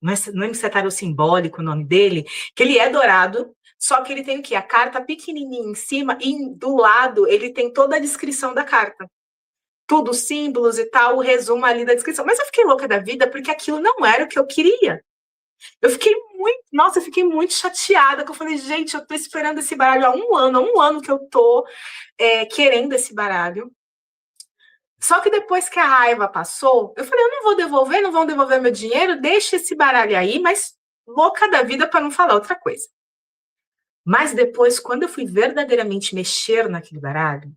Não lembro se é tarô simbólico o nome dele, que ele é dourado, só que ele tem o quê? A carta pequenininha em cima e do lado ele tem toda a descrição da carta. Tudo, símbolos e tal, o resumo ali da descrição. Mas eu fiquei louca da vida porque aquilo não era o que eu queria. Eu fiquei muito chateada, que eu falei, gente, eu tô esperando esse baralho há um ano que eu tô querendo esse baralho. Só que depois que a raiva passou, eu falei, eu não vou devolver, não vão devolver meu dinheiro, deixa esse baralho aí, mas louca da vida para não falar outra coisa. Mas depois, quando eu fui verdadeiramente mexer naquele baralho,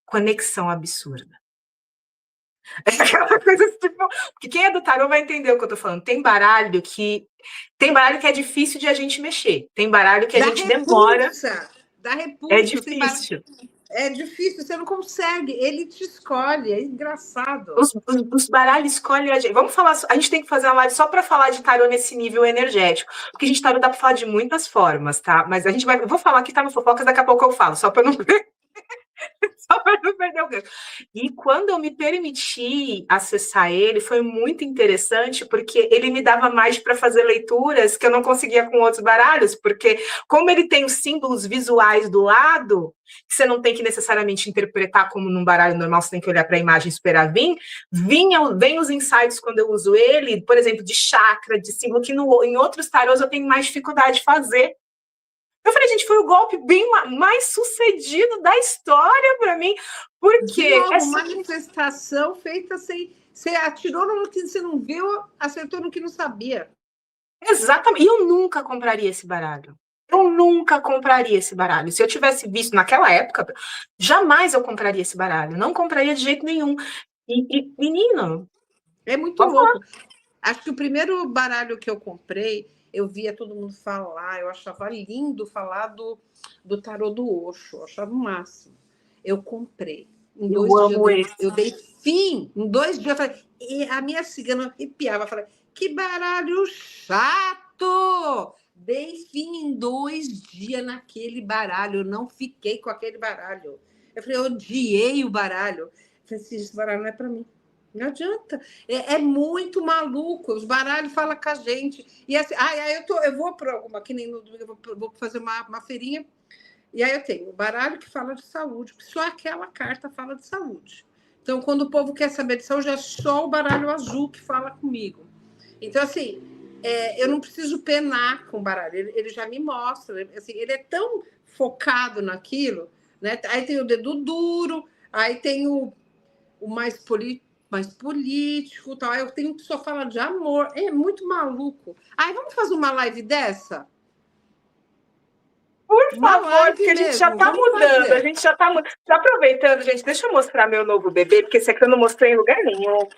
conexão absurda. É aquela coisa tipo, porque quem é do tarô vai entender o que eu tô falando. Tem baralho que é difícil de a gente mexer. Tem baralho que a gente demora. Dá repulsa. É difícil. É difícil, você não consegue. Ele te escolhe, é engraçado. Os baralhos escolhem a gente. Vamos falar, a gente tem que fazer uma live só para falar de tarô nesse nível energético. Porque a gente tarô dá para falar de muitas formas, tá? Mas a gente vai. Eu vou falar aqui, tá no Fofocas, daqui a pouco eu falo, só para não só para não perder o gancho. E quando eu me permiti acessar ele, foi muito interessante, porque ele me dava mais para fazer leituras que eu não conseguia com outros baralhos, porque como ele tem os símbolos visuais do lado, que você não tem que necessariamente interpretar como num baralho normal, você tem que olhar para a imagem e esperar vir, vem os insights quando eu uso ele, por exemplo, de chakra, de símbolo, que em outros tarôs eu tenho mais dificuldade de fazer. Eu falei, gente, foi o golpe bem mais sucedido da história para mim, porque uma manifestação feita sem... Você atirou no que você não viu, acertou no que não sabia. Exatamente. E eu nunca compraria esse baralho. Eu nunca compraria esse baralho. Se eu tivesse visto naquela época, jamais eu compraria esse baralho. Não compraria de jeito nenhum. E menino... É muito louco. Acho que o primeiro baralho que eu comprei, eu via todo mundo falar, eu achava lindo falar do tarô do Osho, eu achava o máximo. Eu comprei. Em 2 dias eu dei fim. Em 2 dias eu falei, e a minha cigana arrepiava, eu falei, que baralho chato! Dei fim em 2 dias naquele baralho, eu não fiquei com aquele baralho. Eu falei, eu odiei o baralho. Eu falei, esse baralho não é para mim. Não adianta. É muito maluco. Os baralhos falam com a gente. E assim, eu vou para alguma, que nem no domingo, eu vou fazer uma feirinha. E aí eu tenho o baralho que fala de saúde, porque só aquela carta fala de saúde. Então, quando o povo quer saber de saúde, é só o baralho azul que fala comigo. Então, assim, eu não preciso penar com o baralho. Ele já me mostra. Assim, ele é tão focado naquilo, né? Aí tem o dedo duro, aí tem o mais mais político, tal. Eu tenho que só falar de amor. É muito maluco. Ai, vamos fazer uma live dessa? Por Uma favor, live porque a gente já mesmo, está vamos mudando, a fazer. gente já está mudando. Já aproveitando, gente, deixa eu mostrar meu novo bebê, porque esse aqui eu não mostrei em lugar nenhum.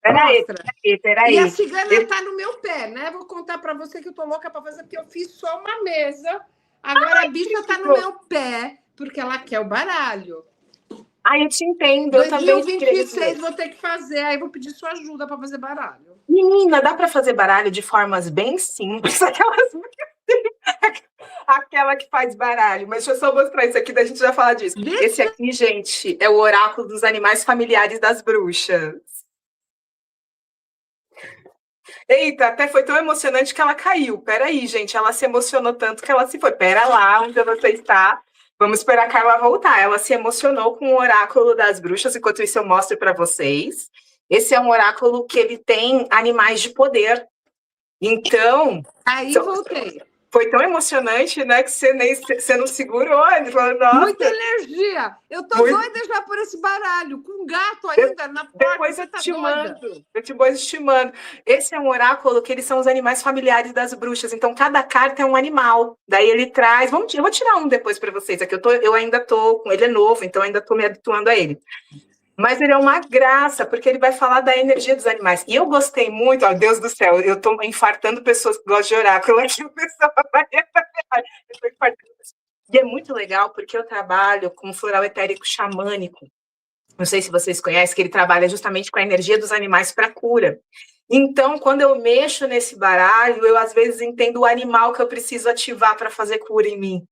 Peraí, Mostra. peraí, E a peraí. cigana tá no meu pé, né? Vou contar para você que eu tô louca para fazer, porque eu fiz só uma mesa. Agora a bicha tá no meu pé, porque ela quer o baralho. Ah, eu te entendo, eu também te queria 2026 vou ter que fazer, aí vou pedir sua ajuda para fazer baralho. Menina, dá para fazer baralho de formas bem simples, aquela que faz baralho. Mas deixa eu só mostrar isso aqui, da gente já falar disso. Esse aqui, gente, é o oráculo dos animais familiares das bruxas. Eita, até foi tão emocionante que ela caiu. Peraí, gente, ela se emocionou tanto que ela se foi. Pera lá, onde você está? Vamos esperar a Carla voltar. Ela se emocionou com o oráculo das bruxas, enquanto isso eu mostro para vocês. Esse é um oráculo que ele tem animais de poder. Então, aí voltei. Foi tão emocionante, né, que você não segurou. Ele falou, nossa. Muita energia. Eu tô doida já por esse baralho, com gato ainda na porta. Depois eu te mando. Depois te mando. Esse é um oráculo que eles são os animais familiares das bruxas. Então, cada carta é um animal. Daí ele traz... eu vou tirar um depois para vocês. Aqui eu ainda tô com ele, é novo, então ainda tô me habituando a ele. Mas ele é uma graça, porque ele vai falar da energia dos animais. E eu gostei muito, ó, Deus do céu, eu tô infartando pessoas que gostam de oráculo aqui, o pessoal vai... Eu tô infartando pessoas. E é muito legal, porque eu trabalho com floral etérico xamânico. Não sei se vocês conhecem, que ele trabalha justamente com a energia dos animais para cura. Então, quando eu mexo nesse baralho, eu às vezes entendo o animal que eu preciso ativar para fazer cura em mim.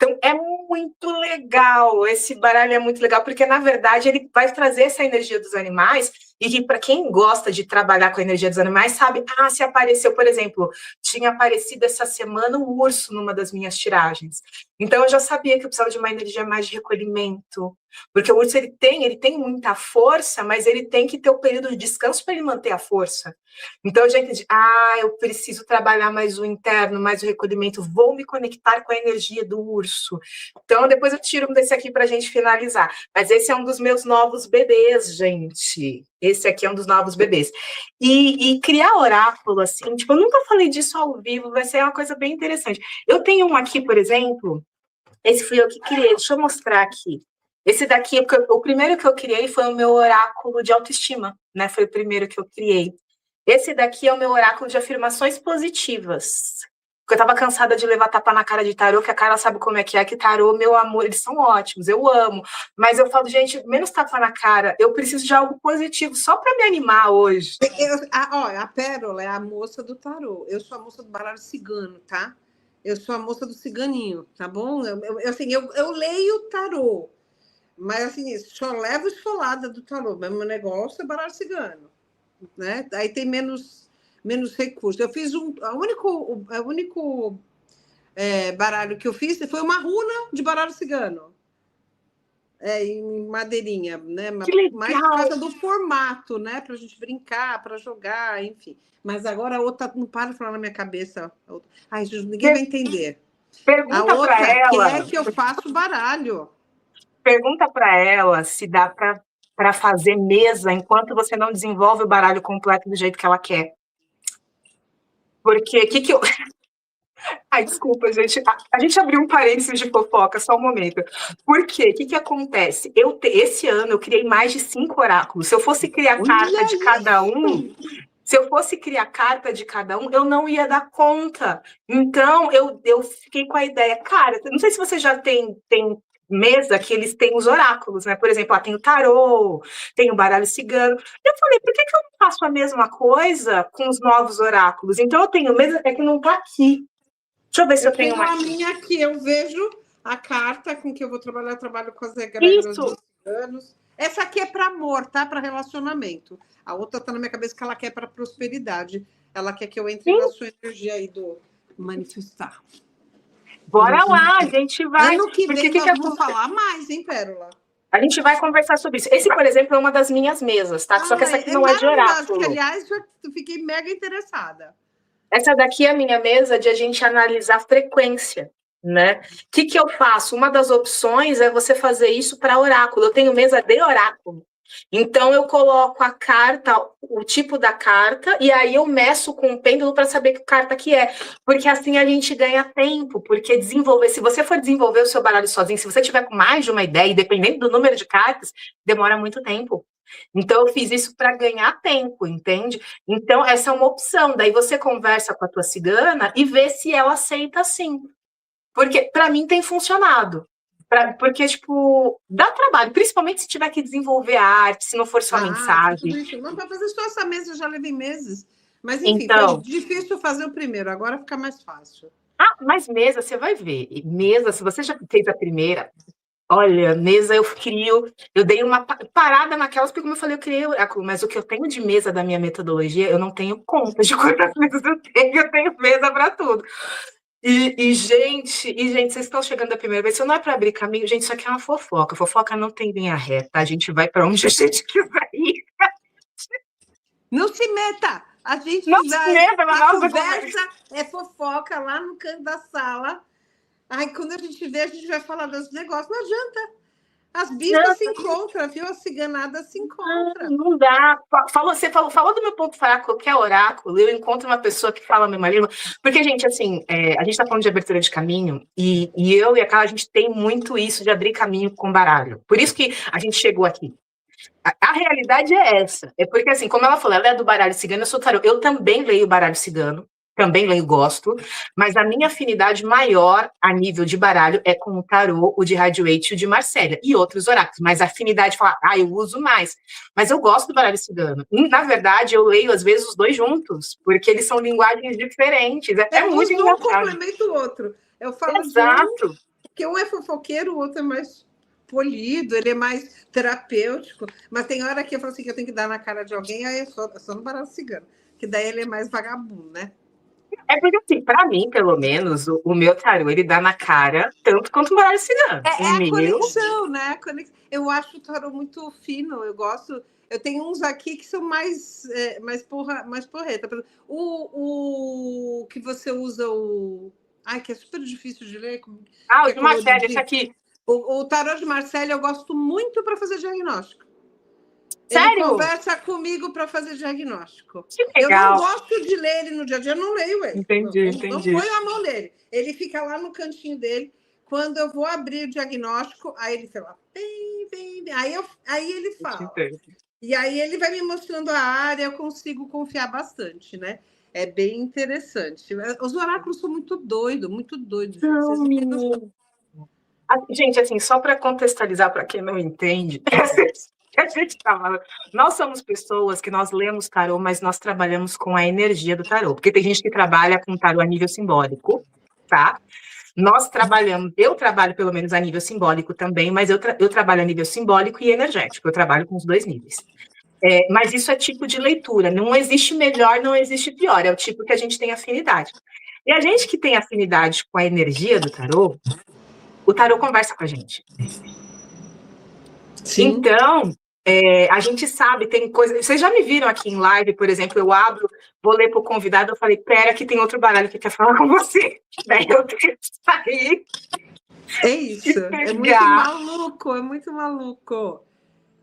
Então, é muito legal, esse baralho é muito legal, porque, na verdade, ele vai trazer essa energia dos animais, e que, para quem gosta de trabalhar com a energia dos animais, sabe, se apareceu, por exemplo, tinha aparecido essa semana um urso numa das minhas tiragens. Então, eu já sabia que eu precisava de uma energia mais de recolhimento, porque o urso, ele tem muita força, mas ele tem que ter o período de descanso para ele manter a força. Então, eu já entendi, eu preciso trabalhar mais o interno, mais o recolhimento, vou me conectar com a energia do urso. Então, depois eu tiro um desse aqui para a gente finalizar. Mas esse é um dos meus novos bebês, gente. Esse aqui é um dos novos bebês. E criar oráculo, assim, tipo, eu nunca falei disso ao vivo, vai ser uma coisa bem interessante. Eu tenho um aqui, por exemplo, esse fui eu que criei, deixa eu mostrar aqui. Esse daqui, o primeiro que eu criei foi o meu oráculo de autoestima, né? Foi o primeiro que eu criei. Esse daqui é o meu oráculo de afirmações positivas. Porque eu estava cansada de levar tapa na cara de tarô, que a cara sabe como é, que tarô, meu amor, eles são ótimos, eu amo. Mas eu falo, gente, menos tapa na cara, eu preciso de algo positivo, só para me animar hoje. A Pérola é a moça do tarô. Eu sou a moça do baralho cigano, tá? Eu sou a moça do ciganinho, tá bom? Eu leio tarô, mas assim, só levo esfolada do tarô. Mas meu negócio é baralho cigano, né? Aí tem menos recursos. Eu fiz o único baralho que eu fiz foi uma runa de baralho cigano. Em madeirinha, né? Mais por causa do formato, né? Para a gente brincar, para jogar, enfim. Mas agora a outra não para de falar na minha cabeça. Ai, ninguém vai entender. Pergunta para ela. Quer que eu faça o baralho. Pergunta para ela se dá para fazer mesa enquanto você não desenvolve o baralho completo do jeito que ela quer. Porque que eu... Ai, desculpa, gente. A gente abriu um parênteses de fofoca, só um momento. Por quê? O que acontece? Esse ano eu criei mais de 5 oráculos. Se eu fosse criar carta de cada um, eu não ia dar conta. Então, eu fiquei com a ideia, cara, não sei se você já tem mesa que eles têm os oráculos, né? Por exemplo, tem o tarô, tem o baralho cigano. Eu falei, por que eu não faço a mesma coisa com os novos oráculos? Então, eu tenho mesa, é que não tá aqui. Deixa eu ver se eu tenho uma. A minha aqui, eu vejo a carta com que eu vou trabalhar, eu trabalho com as egrégoras dos ciganos. Essa aqui é para amor, tá? Para relacionamento. A outra tá na minha cabeça que ela quer para prosperidade. Ela quer que eu entre na sua energia aí do manifestar. Bora lá, a gente vai. Ano que vem nós vamos falar mais, hein, Pérola? A gente vai conversar sobre isso. Esse, por exemplo, é uma das minhas mesas, tá? Só que essa aqui não é de oráculo. Aliás, eu fiquei mega interessada. Essa daqui é a minha mesa de a gente analisar frequência, né? O que eu faço? Uma das opções é você fazer isso para oráculo. Eu tenho mesa de oráculo. Então, eu coloco a carta, o tipo da carta, e aí eu meço com o pêndulo para saber que carta que é. Porque assim a gente ganha tempo, porque desenvolver, se você for desenvolver o seu baralho sozinho, se você tiver com mais de uma ideia, e dependendo do número de cartas, demora muito tempo. Então, eu fiz isso para ganhar tempo, entende? Então, essa é uma opção. Daí você conversa com a tua cigana e vê se ela aceita sim. Porque, para mim, tem funcionado. Porque, tipo, dá trabalho, principalmente se tiver que desenvolver a arte, se não for só Tudo mensagem. isso. Não, para fazer só essa mesa eu já levei meses. Mas, enfim, foi Então, difícil fazer o primeiro, agora fica mais fácil. mas mesa, você vai ver. Mesa, se você já fez a primeira, olha, mesa eu crio, eu dei uma parada naquelas, porque como eu falei, eu criei oráculo, mas o que eu tenho de mesa da minha metodologia, eu não tenho conta de quantas mesas eu tenho mesa para tudo. Gente, vocês estão chegando da primeira vez, isso não é para abrir caminho, gente, isso aqui é uma fofoca. Fofoca não tem linha reta, a gente vai para onde a gente quiser ir. Não se meta! A gente Não se vai. meta, A nossa, conversa é fofoca lá no canto da sala. Aí, quando a gente vê, a gente vai falar dos negócios. Não adianta. As bichas se encontram, viu? A ciganada se encontra. Não dá. Você falou do meu ponto fraco, que é oráculo. Eu encontro uma pessoa que fala a mesma língua. Porque, gente, assim, a gente está falando de abertura de caminho, e eu e a Carla, a gente tem muito isso de abrir caminho com baralho. Por isso que a gente chegou aqui. A realidade é essa. É porque, assim, como ela falou, ela é do baralho cigano, eu sou tarô. Eu também leio baralho cigano, também leio, gosto, mas a minha afinidade maior a nível de baralho é com o tarô, o de Rider-Waite e o de Marcélia, e outros oráculos, mas a afinidade de falar, eu uso mais. Mas eu gosto do baralho cigano. E, na verdade, eu leio, às vezes, os dois juntos, porque eles são linguagens diferentes. É muito engraçado. Um complementa o outro. Eu falo Exato. Que um é fofoqueiro, o outro é mais polido, ele é mais terapêutico, mas tem hora que eu falo assim que eu tenho que dar na cara de alguém, aí eu só no baralho cigano, que daí ele é mais vagabundo, né? É porque, assim, pra mim, pelo menos, o meu tarô, ele dá na cara tanto quanto o baralho cigano. A conexão, né? Eu acho o tarô muito fino, eu gosto. Eu tenho uns aqui que são mais porreta. O que você usa, que é super difícil de ler. O de Marcélia, esse aqui. O tarô de Marcélia eu gosto muito para fazer diagnóstico. Sério? Ele conversa comigo para fazer diagnóstico. Que legal. Eu não gosto de ler ele no dia a dia, eu não leio ele. Entendi. Não ponho a mão nele. Ele fica lá no cantinho dele. Quando eu vou abrir o diagnóstico, aí ele fala, vem. Aí ele fala. E aí ele vai me mostrando a área, eu consigo confiar bastante, né? É bem interessante. Os oráculos são muito doidos. Gente, assim, só para contextualizar para quem não entende, a gente fala, nós somos pessoas que nós lemos tarô, mas nós trabalhamos com a energia do tarô, porque tem gente que trabalha com tarô a nível simbólico, tá? Eu trabalho pelo menos a nível simbólico também, mas eu trabalho a nível simbólico e energético, eu trabalho com os dois níveis. Mas isso é tipo de leitura, não existe melhor, não existe pior, é o tipo que a gente tem afinidade. E a gente que tem afinidade com a energia do tarô, o tarô conversa com a gente. Sim. Então, a gente sabe, tem coisa... Vocês já me viram aqui em live, por exemplo, eu abro, vou ler para o convidado, eu falei, pera que tem outro baralho que quer falar com você. Daí eu tenho que sair. É isso, é muito maluco,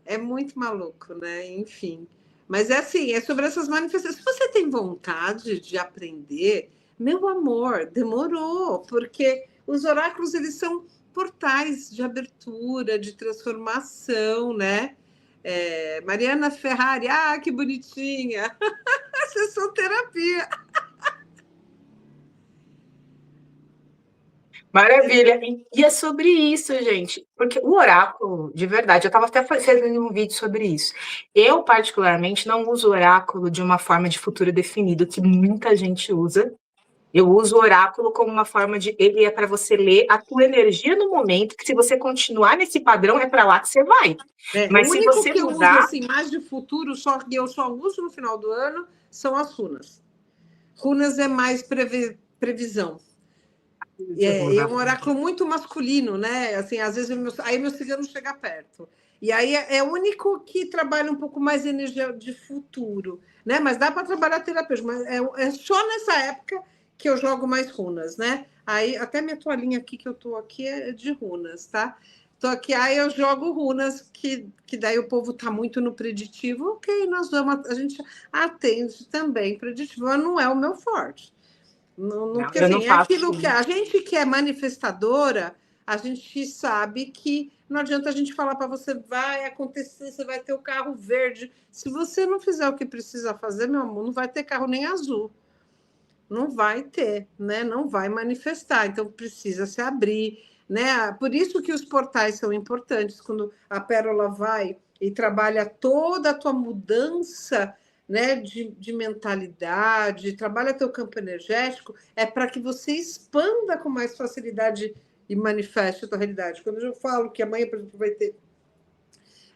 É muito maluco, né? Enfim. Mas é assim, é sobre essas manifestações. Se você tem vontade de aprender, meu amor, demorou, porque os oráculos, eles são portais de abertura, de transformação, né? Mariana Ferrari, que bonitinha! Sessão terapia. Maravilha. E é sobre isso, gente. Porque o oráculo, de verdade, eu estava até fazendo um vídeo sobre isso. Eu, particularmente, não uso o oráculo de uma forma de futuro definido, que muita gente usa. Eu uso o oráculo como uma forma de... Ele é para você ler a tua energia no momento, que se você continuar nesse padrão, é para lá que você vai. Mas se você que mudar... eu uso assim, mais de futuro, que eu só uso no final do ano, são as runas. Runas é mais previsão. É um oráculo muito masculino, né? Assim, às vezes meu cigano chega perto. E aí é o único que trabalha um pouco mais energia de futuro, né? Mas dá para trabalhar terapêutico, mas é só nessa época que eu jogo mais runas, né? Aí até minha toalhinha aqui que eu tô aqui é de runas, tá? Só que aí eu jogo runas que daí o povo está muito no preditivo, ok, nós vamos, a gente atende também preditivo, mas não é o meu forte. Não, Porque eu não assim, é faço. aquilo que a gente que é manifestadora, a gente sabe que não adianta a gente falar para você, vai acontecer, você vai ter o carro verde. Se você não fizer o que precisa fazer, meu amor, não vai ter carro nem azul. Não vai ter, né? Não vai manifestar. Então precisa se abrir, né? Por isso que os portais são importantes. Quando a Pérola vai e trabalha toda a tua mudança, né, de mentalidade, trabalha teu campo energético, é para que você expanda com mais facilidade e manifeste a tua realidade. Quando eu falo que amanhã, por exemplo, vai ter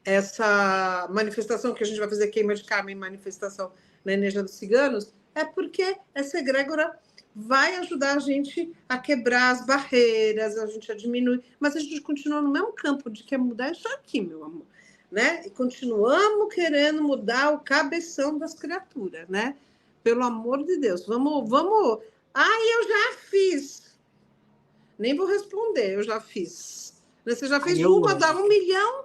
essa manifestação que a gente vai fazer queima de karma em manifestação na energia dos ciganos, é porque essa egrégora vai ajudar a gente a quebrar as barreiras, a gente a diminuir, mas a gente continua no mesmo campo de quer mudar isso aqui, meu amor, né? E continuamos querendo mudar o cabeção das criaturas, né? Pelo amor de Deus, vamos. Eu já fiz. Nem vou responder, eu já fiz. Você já Ai, fez eu uma, dá amo. 1 milhão?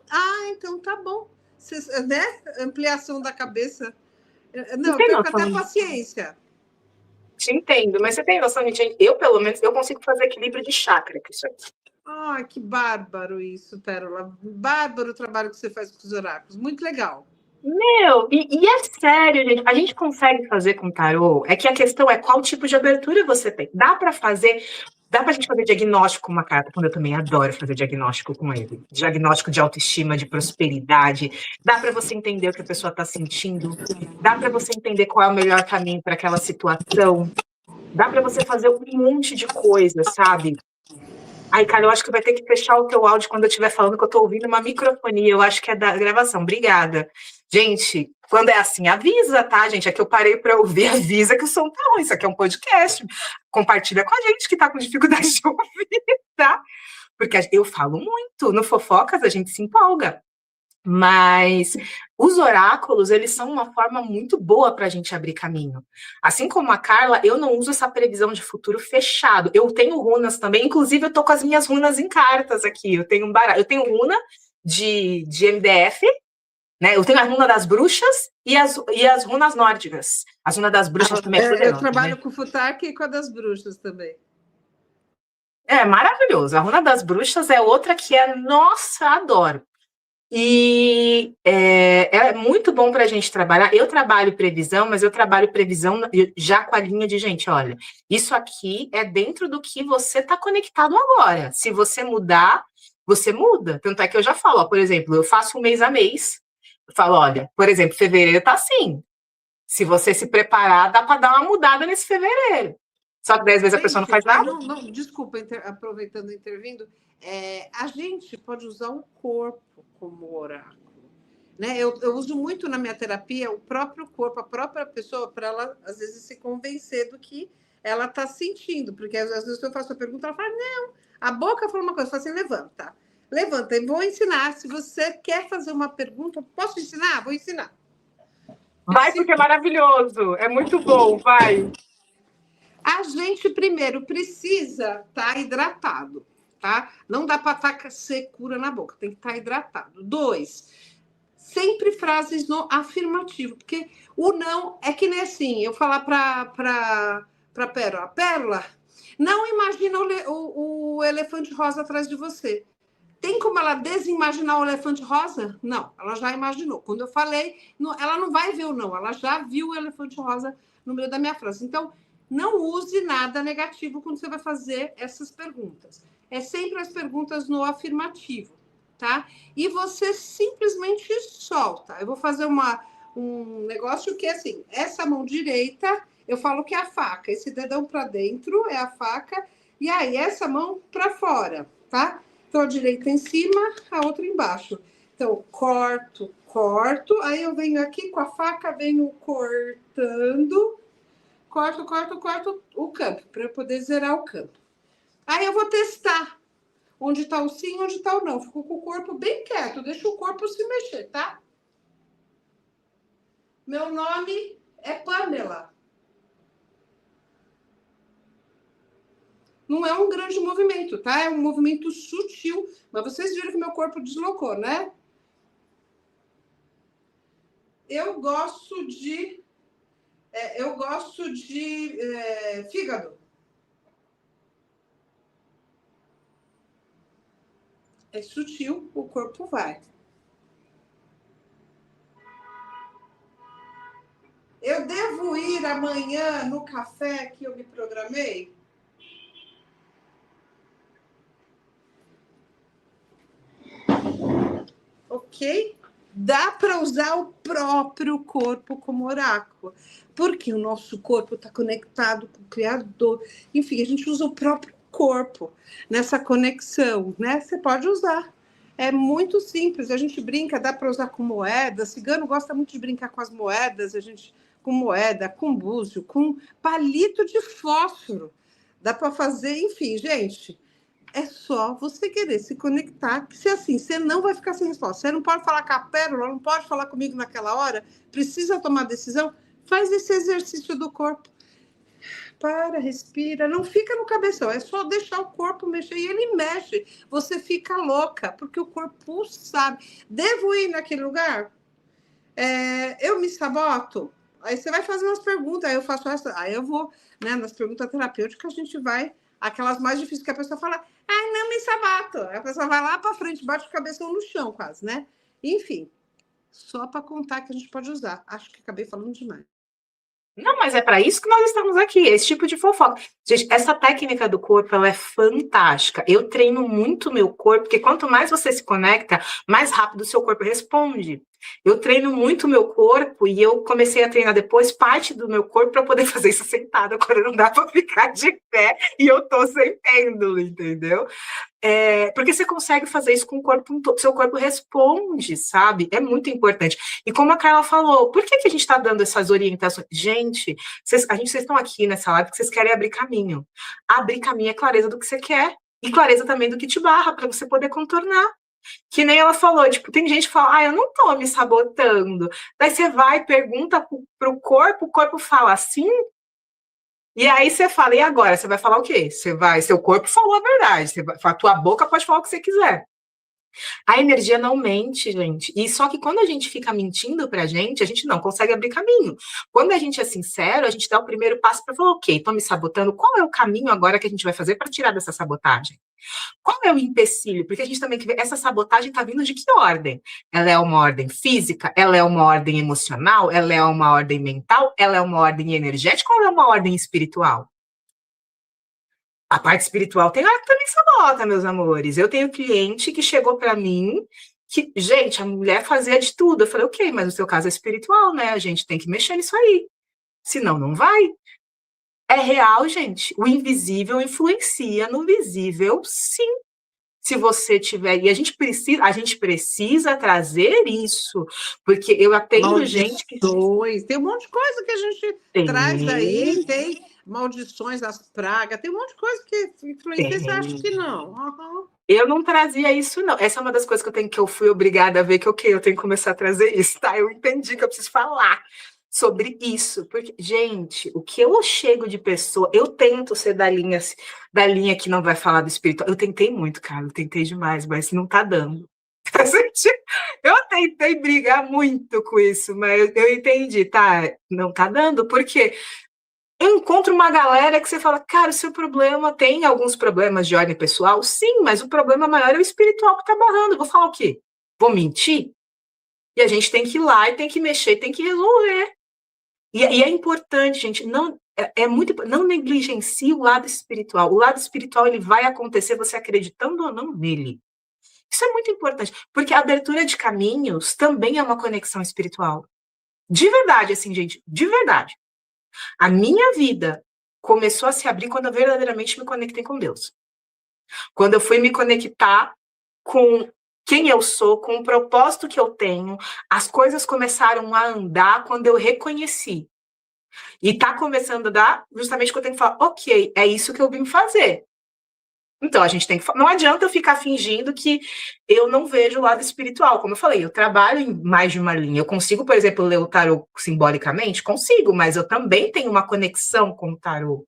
Então tá bom. Você, né? Ampliação da cabeça. Você Não, eu tem perco até noção? paciência. Te entendo, mas você tem noção de gente? Eu, pelo menos, eu consigo fazer equilíbrio de chakra com isso aqui. Ai, que bárbaro isso, Pérola. Bárbaro o trabalho que você faz com os oráculos. Muito legal. Meu, e é sério, gente. A gente consegue fazer com tarô. É que a questão é qual tipo de abertura você tem. Dá pra gente fazer diagnóstico com uma carta, quando eu também adoro fazer diagnóstico com ele. Diagnóstico de autoestima, de prosperidade. Dá para você entender o que a pessoa está sentindo. Dá para você entender qual é o melhor caminho para aquela situação. Dá para você fazer um monte de coisa, sabe? Aí, cara, eu acho que vai ter que fechar o teu áudio quando eu estiver falando, que eu tô ouvindo uma microfonia. Eu acho que é da gravação. Obrigada. Gente, quando é assim, avisa, tá, gente? É que eu parei para ouvir, avisa que o som tá ruim. Isso aqui é um podcast. Compartilha com a gente que tá com dificuldade de ouvir, tá? Porque eu falo muito. No Fofocas, a gente se empolga. Mas os oráculos, eles são uma forma muito boa para a gente abrir caminho. Assim como a Carla, eu não uso essa previsão de futuro fechado. Eu tenho runas também, inclusive eu tô com as minhas runas em cartas aqui. Eu tenho runa de MDF, né? Eu tenho a runa das bruxas e as runas nórdicas. As runas das bruxas também é Eu poderosa, né? trabalho com o Futark e com a das bruxas também. É maravilhoso. A runa das bruxas é outra que é, nossa, adoro. E é muito bom para a gente trabalhar. Eu trabalho previsão, mas eu trabalho previsão já com a linha de gente, olha, isso aqui é dentro do que você está conectado agora. Se você mudar, você muda. Tanto é que eu já falo, ó, por exemplo, eu faço um mês a mês. Eu falo, olha, por exemplo, fevereiro tá assim. Se você se preparar, dá para dar uma mudada nesse fevereiro. Só que 10 vezes a pessoa não Gente, faz nada. não, desculpa, aproveitando intervindo, a gente pode usar o corpo como oráculo. Né? Eu uso muito na minha terapia o próprio corpo, a própria pessoa, para ela, às vezes, se convencer do que ela está sentindo. Porque, às vezes, eu faço a pergunta, ela fala, não, a boca fala uma coisa, eu falo assim, levanta. Levanta, e vou ensinar. Se você quer fazer uma pergunta, posso ensinar? Vou ensinar. Vai porque é maravilhoso, é muito bom, vai. A gente, primeiro, precisa estar hidratado, tá? Não dá para estar secura na boca, tem que estar hidratado. 2, sempre frases no afirmativo, porque o não é que nem assim, eu falar para Pérola, Pérola, não imagina o elefante rosa atrás de você. Tem como ela desimaginar o elefante rosa? Não, ela já imaginou. Quando eu falei, ela não vai ver o não, ela já viu o elefante rosa no meio da minha frase. Então, não use nada negativo quando você vai fazer essas perguntas. É sempre as perguntas no afirmativo, tá? E você simplesmente solta. Eu vou fazer um negócio que é assim: essa mão direita, eu falo que é a faca, esse dedão para dentro é a faca, e aí essa mão para fora, tá? Então, a direita em cima, a outra embaixo. Então, corto, corto. Aí eu venho aqui com a faca, venho cortando. Corto o campo, para eu poder zerar o campo. Aí eu vou testar onde está o sim, onde está o não. Fico com o corpo bem quieto, deixa o corpo se mexer, tá? Meu nome é Pamela. não é um grande movimento, tá? É um movimento sutil, mas vocês viram que meu corpo deslocou, né? Eu gosto de fígado. É sutil, o corpo vai. Eu devo ir amanhã no café que eu me programei? Ok? Dá para usar o próprio corpo como oráculo, porque o nosso corpo está conectado com o Criador. Enfim, a gente usa o próprio corpo nessa conexão, né? Você pode usar. É muito simples, a gente brinca, dá para usar com moeda. Cigano gosta muito de brincar com as moedas, com moeda, com búzio, com palito de fósforo. Dá para fazer, enfim, gente. É só você querer se conectar, que se assim, você não vai ficar sem resposta. Você não pode falar com a pérola, não pode falar comigo naquela hora, precisa tomar decisão, faz esse exercício do corpo. Para, respira, não fica no cabeção, é só deixar o corpo mexer, e ele mexe, você fica louca, porque o corpo sabe. Devo ir naquele lugar? Eu me saboto? Aí você vai fazer umas perguntas, aí eu faço essa, aí eu vou, né, nas perguntas terapêuticas a gente vai, aquelas mais difíceis que a pessoa fala, ai, não me sabato. A pessoa vai lá para frente, bate a cabeça no chão quase, né? Enfim, só para contar que a gente pode usar. Acho que acabei falando demais. Não, mas é para isso que nós estamos aqui, esse tipo de fofoca. Gente, essa técnica do corpo, ela é fantástica. Eu treino muito meu corpo, porque quanto mais você se conecta, mais rápido o seu corpo responde. Eu treino muito meu corpo e eu comecei a treinar depois parte do meu corpo para poder fazer isso sentada, quando não dá para ficar de pé e eu tô sem pêndulo, entendeu? Porque você consegue fazer isso com o corpo todo, seu corpo responde, sabe? É muito importante. E como a Carla falou, por que a gente está dando essas orientações? Gente, vocês estão aqui nessa live porque vocês querem abrir caminho. Abrir caminho é clareza do que você quer e clareza também do que te barra, para você poder contornar. Que nem ela falou, tipo, tem gente que fala, eu não tô me sabotando. Daí você vai, pergunta pro corpo, o corpo fala assim, e aí você fala, e agora? Você vai falar o quê? Seu corpo falou a verdade, a tua boca pode falar o que você quiser. A energia não mente, gente. E só que quando a gente fica mentindo pra gente, a gente não consegue abrir caminho. Quando a gente é sincero, a gente dá o primeiro passo para falar, ok, tô me sabotando, qual é o caminho agora que a gente vai fazer para tirar dessa sabotagem? Qual é o empecilho? Porque a gente também vê, essa sabotagem está vindo de que ordem? Ela é uma ordem física? Ela é uma ordem emocional? Ela é uma ordem mental? Ela é uma ordem energética ou ela é uma ordem espiritual? A parte espiritual tem hora que também sabota, meus amores. Eu tenho cliente que chegou para mim que, gente, a mulher fazia de tudo. Eu falei, ok, mas no seu caso é espiritual, né? A gente tem que mexer nisso aí. Senão, não vai. É real, gente. O invisível influencia no visível, sim. Se você tiver, e a gente precisa trazer isso, porque eu atendo Maldições. gente que Tem um monte de coisa que a gente traz aí, tem maldições, as pragas, tem um monte de coisa que influencia, você acha que não? Uhum. Eu não trazia isso, não. Essa é uma das coisas que eu fui obrigada a ver que, ok, eu tenho que começar a trazer isso, tá? Eu entendi que eu preciso falar sobre isso, porque, gente, o que eu chego de pessoa, eu tento ser da linha que não vai falar do espiritual. Eu tentei muito, cara, eu tentei demais, mas não tá dando. Eu tentei brigar muito com isso, mas eu entendi, tá? Não tá dando, porque eu encontro uma galera que você fala, cara, o seu problema tem alguns problemas de ordem pessoal? Sim, mas o problema maior é o espiritual que tá barrando. Eu vou falar o quê? Vou mentir? E a gente tem que ir lá e tem que mexer, tem que resolver. E é importante, gente, não negligencie o lado espiritual. O lado espiritual, ele vai acontecer você acreditando ou não nele. Isso é muito importante, porque a abertura de caminhos também é uma conexão espiritual. De verdade, assim, gente, de verdade. A minha vida começou a se abrir quando eu verdadeiramente me conectei com Deus. Quando eu fui me conectar com quem eu sou, com o propósito que eu tenho, as coisas começaram a andar quando eu reconheci. E tá começando a dar justamente quando eu tenho que falar, ok, é isso que eu vim fazer. Então, a gente tem que... Não adianta eu ficar fingindo que eu não vejo o lado espiritual. Como eu falei, eu trabalho em mais de uma linha. Eu consigo, por exemplo, ler o tarô simbolicamente? Consigo, mas eu também tenho uma conexão com o tarô.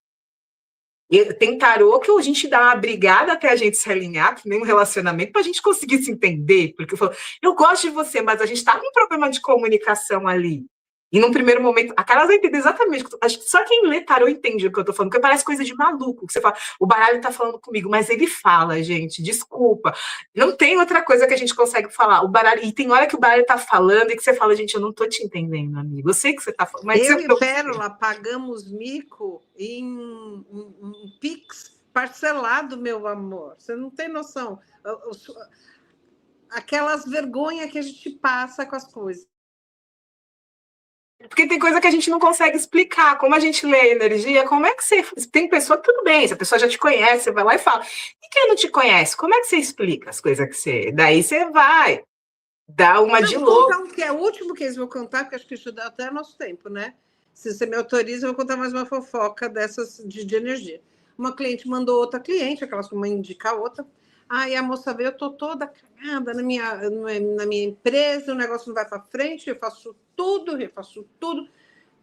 Tem tarô que a gente dá uma brigada até a gente se alinhar, que nem um relacionamento, para a gente conseguir se entender. Porque eu gosto de você, mas a gente está com um problema de comunicação ali. E num primeiro momento, a Carla vai entender exatamente. Acho que só quem lê tarô entende o que eu tô falando, porque parece coisa de maluco. Que você fala, o baralho tá falando comigo, mas ele fala, gente, desculpa. Não tem outra coisa que a gente consegue falar. O baralho, e tem hora que o baralho tá falando e que você fala, gente, eu não tô te entendendo, amigo. Eu sei que você tá falando, mas eu e Pérola pagamos mico em um Pix parcelado, meu amor. Você não tem noção. Aquelas vergonhas que a gente passa com as coisas. Porque tem coisa que a gente não consegue explicar. Como a gente lê a energia, como é que você... Tem pessoa, tudo bem, se a pessoa já te conhece, você vai lá e fala. E quem não te conhece, como é que você explica as coisas que você... Daí você vai dar uma de louco. Então, que é o último que eles vão contar, porque acho que isso dá até nosso tempo, né? Se você me autoriza, eu vou contar mais uma fofoca dessas de energia. Uma cliente mandou outra cliente, aquelas que uma indica a outra. Aí a moça veio, eu tô toda cagada na minha empresa, o negócio não vai para frente, eu faço tudo, refaço tudo.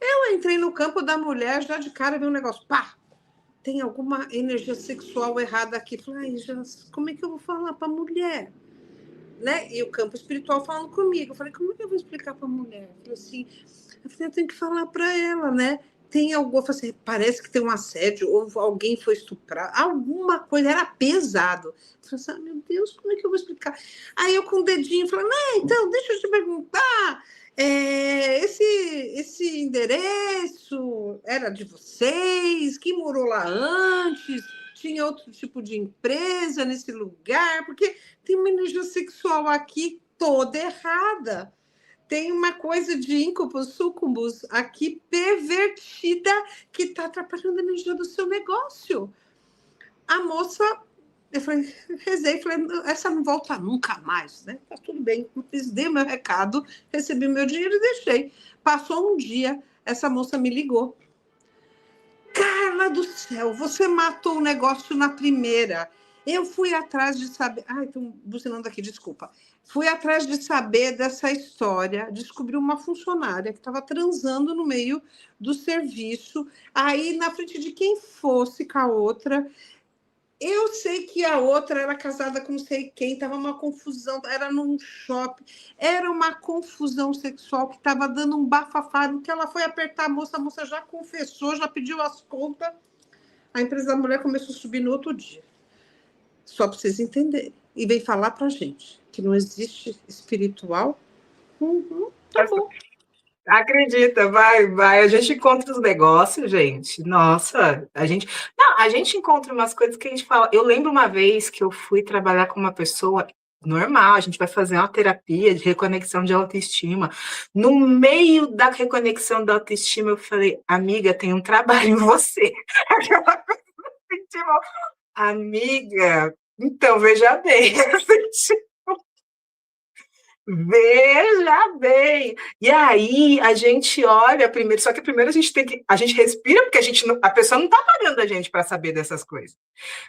Eu entrei no campo da mulher, já de cara vi um negócio, pá, tem alguma energia sexual errada aqui. Falei, ai, já, como é que eu vou falar para a mulher? Né? E o campo espiritual falando comigo. Eu falei, como é que eu vou explicar para a mulher? Eu falei assim, eu tenho que falar para ela, né? Tem algo, eu falei assim, parece que tem um assédio, ou alguém foi estuprar, alguma coisa, era pesado. Eu falei assim, meu Deus, como é que eu vou explicar? Aí eu com o dedinho falei, então, deixa eu te perguntar, esse endereço era de vocês? Quem morou lá antes? Tinha outro tipo de empresa nesse lugar? Porque tem uma energia sexual aqui toda errada. Tem uma coisa de íncubos, sucubus aqui pervertida que está atrapalhando a energia do seu negócio. A moça, eu falei, rezei, falei, essa não volta nunca mais, né? Tá tudo bem, dei meu recado, recebi meu dinheiro e deixei. Passou um dia, essa moça me ligou. Carla do céu, você matou o negócio na primeira. Eu fui atrás de saber... Ai, estão buzinando aqui, desculpa. Fui atrás de saber dessa história, descobri uma funcionária que estava transando no meio do serviço, aí na frente de quem fosse com a outra. Eu sei que a outra era casada com não sei quem, estava uma confusão, era num shopping, era uma confusão sexual que estava dando um bafafá, no que ela foi apertar a moça já confessou, já pediu as contas, a empresa da mulher começou a subir no outro dia. Só para vocês entenderem. E vem falar para a gente que não existe espiritual. Tá bom. Acredita, vai. A gente encontra os negócios, gente. Nossa, a gente encontra umas coisas que a gente fala. Eu lembro uma vez que eu fui trabalhar com uma pessoa normal, a gente vai fazer uma terapia de reconexão de autoestima. No meio da reconexão da autoestima, eu falei, amiga, tem um trabalho em você. Aquela coisa assim, tipo, amiga, então veja bem, veja bem. E aí a gente olha primeiro, só que primeiro a gente respira, porque a pessoa não está pagando a gente para saber dessas coisas.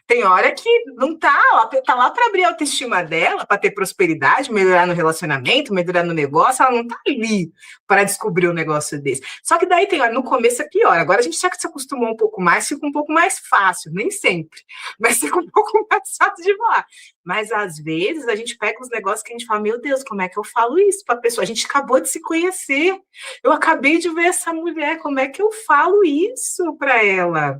Tem hora que não tá lá para abrir a autoestima dela, para ter prosperidade, melhorar no relacionamento, melhorar no negócio, ela não tá ali para descobrir um negócio desse. Só que daí no começo é pior. Agora a gente já que se acostumou um pouco mais, fica um pouco mais fácil, nem sempre, mas fica um pouco mais fácil de falar. Mas às vezes a gente pega os negócios que a gente fala, meu Deus, como é que eu falo isso para a pessoa? A gente acabou de se conhecer. Eu acabei de ver essa mulher, como é que eu falo isso para ela?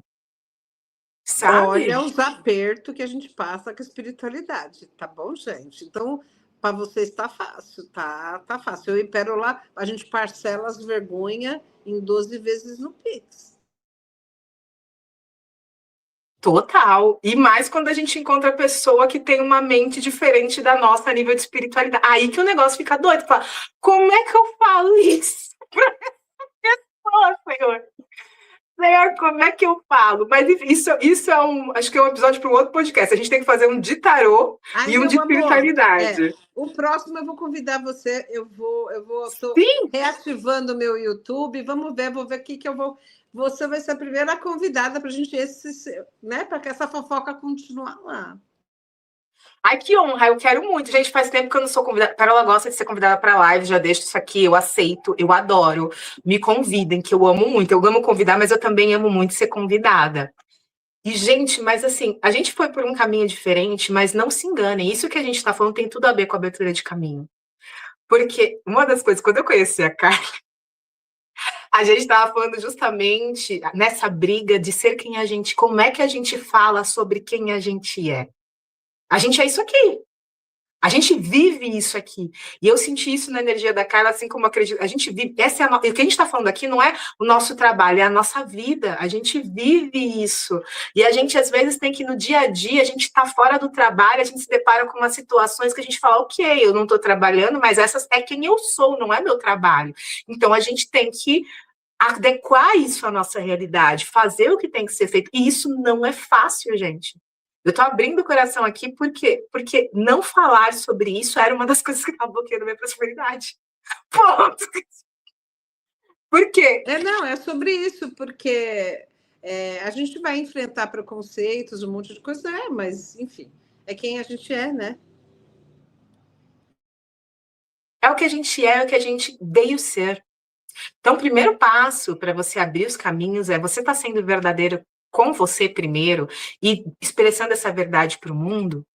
Sabe? Olha os apertos que a gente passa com a espiritualidade, tá bom, gente? Então, para vocês está fácil, tá fácil. Eu e Pérola, a gente parcela as vergonhas em 12 vezes no Pix. Total. E mais quando a gente encontra a pessoa que tem uma mente diferente da nossa a nível de espiritualidade. Aí que o negócio fica doido. Fala, como é que eu falo isso para essa pessoa, Senhor? Senhor, como é que eu falo? Mas isso acho que é um episódio para um outro podcast. A gente tem que fazer um de tarô e um de espiritualidade. O próximo eu vou convidar você. Estou reativando o meu YouTube. Vamos ver, vou ver o que eu vou. Você vai ser a primeira convidada para a gente, né? Para que essa fofoca continue lá. Ai, que honra, eu quero muito. Gente, faz tempo que eu não sou convidada. Carola gosta de ser convidada para live, já deixo isso aqui, eu aceito, eu adoro. Me convidem, que eu amo muito. Eu amo convidar, mas eu também amo muito ser convidada. E, gente, mas assim, a gente foi por um caminho diferente, mas não se enganem, isso que a gente está falando tem tudo a ver com a abertura de caminho. Porque uma das coisas, quando eu conheci a Carla, a gente estava falando justamente nessa briga de ser quem a gente, como é que a gente fala sobre quem a gente é. A gente é isso aqui. A gente vive isso aqui. E eu senti isso na energia da Carla, assim como acredito. A gente vive. O que a gente está falando aqui não é o nosso trabalho, é a nossa vida. A gente vive isso. E a gente, às vezes, tem que, no dia a dia, a gente está fora do trabalho, a gente se depara com umas situações que a gente fala, ok, eu não estou trabalhando, mas essas é quem eu sou, não é meu trabalho. Então, a gente tem que adequar isso à nossa realidade, fazer o que tem que ser feito. E isso não é fácil, gente. Eu estou abrindo o coração aqui porque não falar sobre isso era uma das coisas que estava bloqueando a minha prosperidade. Ponto. Por quê? Não, é sobre isso, porque a gente vai enfrentar preconceitos, um monte de coisa, mas, enfim, é quem a gente é, né? É o que a gente é o que a gente veio ser. Então, o primeiro passo para você abrir os caminhos é você estar sendo verdadeiro com você primeiro e expressando essa verdade para o mundo.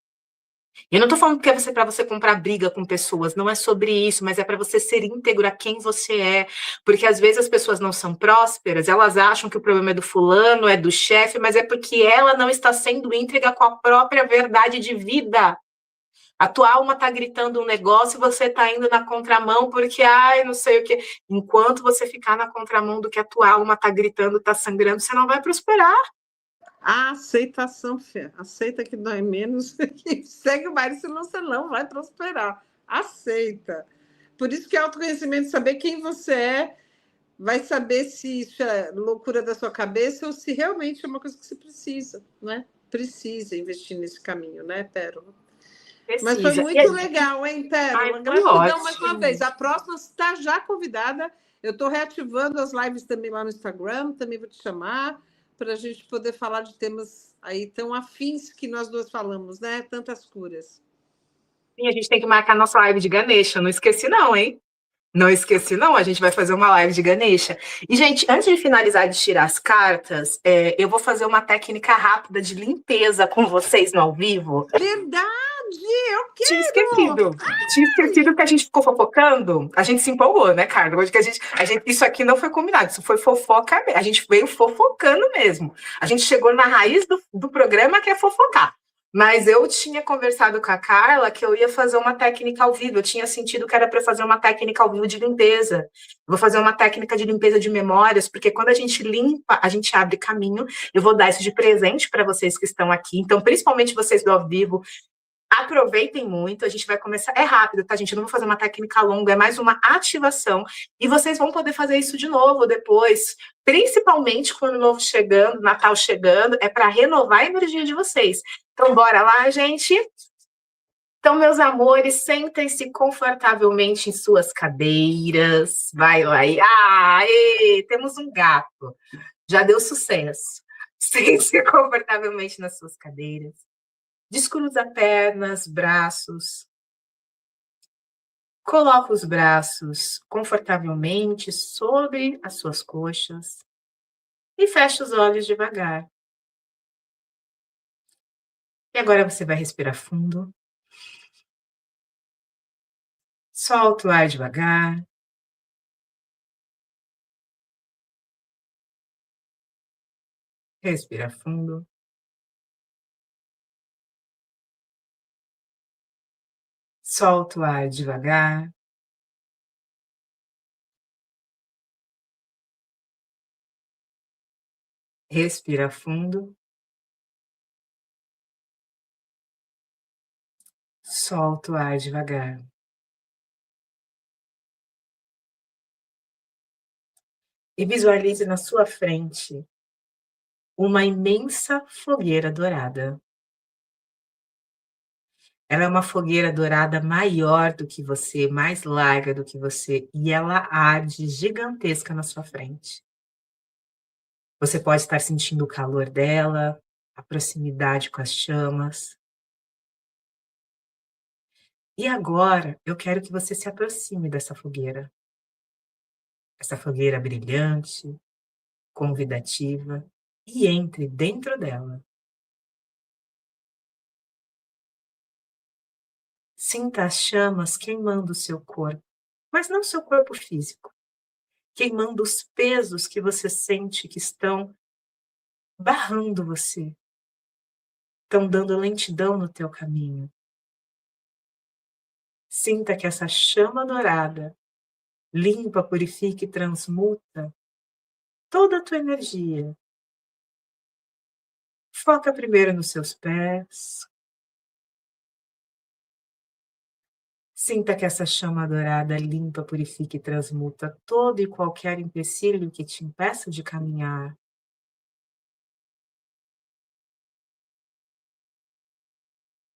Eu não estou falando que é para você comprar briga com pessoas, não é sobre isso, mas é para você ser íntegro a quem você é. Porque às vezes as pessoas não são prósperas, elas acham que o problema é do fulano, é do chefe, mas é porque ela não está sendo íntegra com a própria verdade de vida. A tua alma está gritando um negócio e você está indo na contramão porque, ai, não sei o quê. Enquanto você ficar na contramão do que a tua alma está gritando, está sangrando, você não vai prosperar. A aceitação, Fê. Aceita que dói menos e segue o baile, senão você não vai prosperar. Aceita. Por isso que é autoconhecimento, saber quem você é, vai saber se isso é loucura da sua cabeça ou se realmente é uma coisa que você precisa, né? Precisa investir nesse caminho, né, Pérola? Precisa. Mas foi muito legal, hein, Pérola? Ai, Gratidão mais uma vez. A próxima está já convidada. Eu estou reativando as lives também lá no Instagram, também vou te chamar para a gente poder falar de temas aí tão afins que nós duas falamos, né? Tantas curas. Sim, a gente tem que marcar nossa live de Ganesha. Não esqueci, não, hein? Não esqueci, não. A gente vai fazer uma live de Ganesha. E, gente, antes de finalizar de tirar as cartas, eu vou fazer uma técnica rápida de limpeza com vocês no ao vivo. Verdade! Eu quero! Tinha esquecido. Tinha esquecido que a gente ficou fofocando. A gente se empolgou, né, Carla? Hoje que isso aqui não foi combinado, isso foi fofoca. A gente veio fofocando mesmo. A gente chegou na raiz do programa, que é fofocar. Mas eu tinha conversado com a Carla que eu ia fazer uma técnica ao vivo. Eu tinha sentido que era para fazer uma técnica ao vivo de limpeza. Eu vou fazer uma técnica de limpeza de memórias, porque quando a gente limpa, a gente abre caminho. Eu vou dar isso de presente para vocês que estão aqui. Então, principalmente vocês do ao vivo, aproveitem muito, a gente vai começar, é rápido, tá, gente? Eu não vou fazer uma técnica longa, é mais uma ativação, e vocês vão poder fazer isso de novo depois, principalmente quando o novo chegando, Natal chegando, é para renovar a energia de vocês. Então, bora lá, gente? Então, meus amores, sentem-se confortavelmente em suas cadeiras, vai lá, temos um gato, já deu sucesso. Sentem-se confortavelmente nas suas cadeiras. Descruza pernas, braços. Coloca os braços confortavelmente sobre as suas coxas e fecha os olhos devagar. E agora você vai respirar fundo. Solta o ar devagar. Respira fundo. Solta o ar devagar. Respira fundo. Solta o ar devagar. E visualize na sua frente uma imensa fogueira dourada. Ela é uma fogueira dourada maior do que você, mais larga do que você, e ela arde gigantesca na sua frente. Você pode estar sentindo o calor dela, a proximidade com as chamas. E agora eu quero que você se aproxime dessa fogueira. Essa fogueira brilhante, convidativa, e entre dentro dela. Sinta as chamas queimando o seu corpo, mas não seu corpo físico, queimando os pesos que você sente que estão barrando você, estão dando lentidão no teu caminho. Sinta que essa chama dourada limpa, purifica e transmuta toda a tua energia. Foca primeiro nos seus pés. Sinta que essa chama dourada limpa, purifica e transmuta todo e qualquer empecilho que te impeça de caminhar.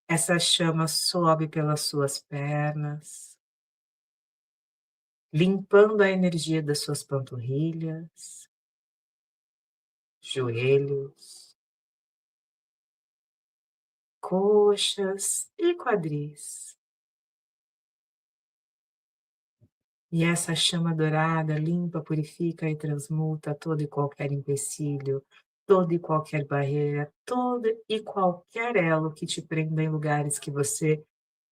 Essa chama sobe pelas suas pernas, limpando a energia das suas panturrilhas, joelhos, coxas e quadris. E essa chama dourada limpa, purifica e transmuta todo e qualquer empecilho, toda e qualquer barreira, todo e qualquer elo que te prenda em lugares que você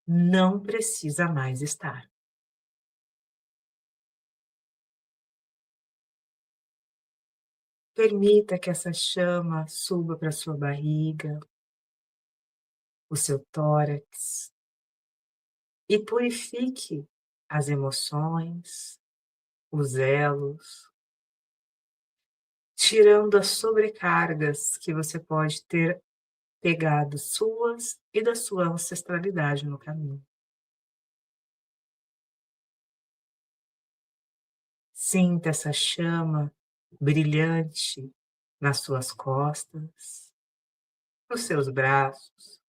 não precisa mais estar. Permita que essa chama suba para sua barriga, o seu tórax, e purifique as emoções, os elos, tirando as sobrecargas que você pode ter pegado suas e da sua ancestralidade no caminho. Sinta essa chama brilhante nas suas costas, nos seus braços,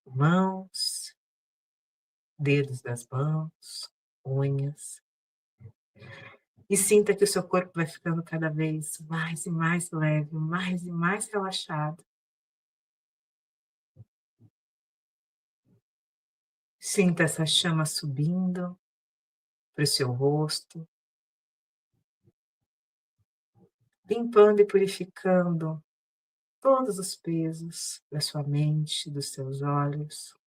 mãos, dedos das mãos, unhas. E sinta que o seu corpo vai ficando cada vez mais e mais leve, mais e mais relaxado. Sinta essa chama subindo para o seu rosto, limpando e purificando todos os pesos da sua mente, dos seus olhos,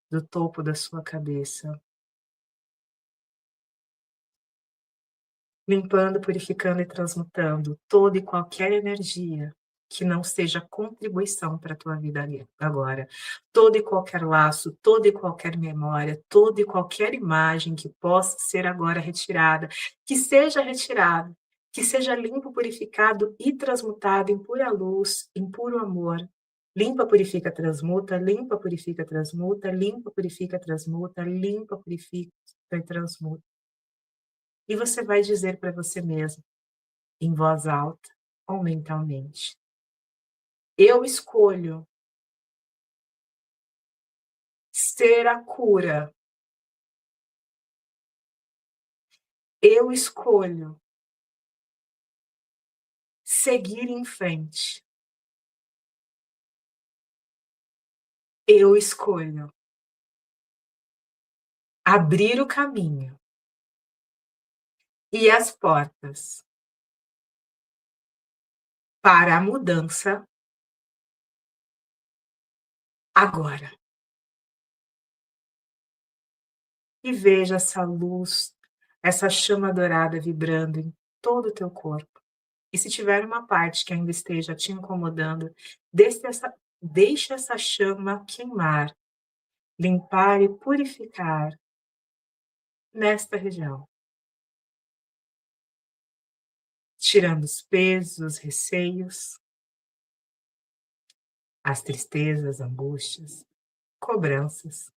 do topo da sua cabeça. Limpando, purificando e transmutando toda e qualquer energia que não seja contribuição para a tua vida agora. Todo e qualquer laço, toda e qualquer memória, toda e qualquer imagem que possa ser agora retirada, que seja limpo, purificado e transmutado em pura luz, em puro amor. Limpa, purifica, transmuta, limpa, purifica, transmuta, limpa, purifica, transmuta, limpa, purifica e transmuta. E você vai dizer para você mesmo, em voz alta ou mentalmente: eu escolho ser a cura. Eu escolho seguir em frente. Eu escolho abrir o caminho e as portas para a mudança agora. E veja essa luz, essa chama dourada vibrando em todo o teu corpo. E se tiver uma parte que ainda esteja te incomodando, deixe essa chama queimar, limpar e purificar nesta região, tirando os pesos, os receios, as tristezas, angústias, cobranças,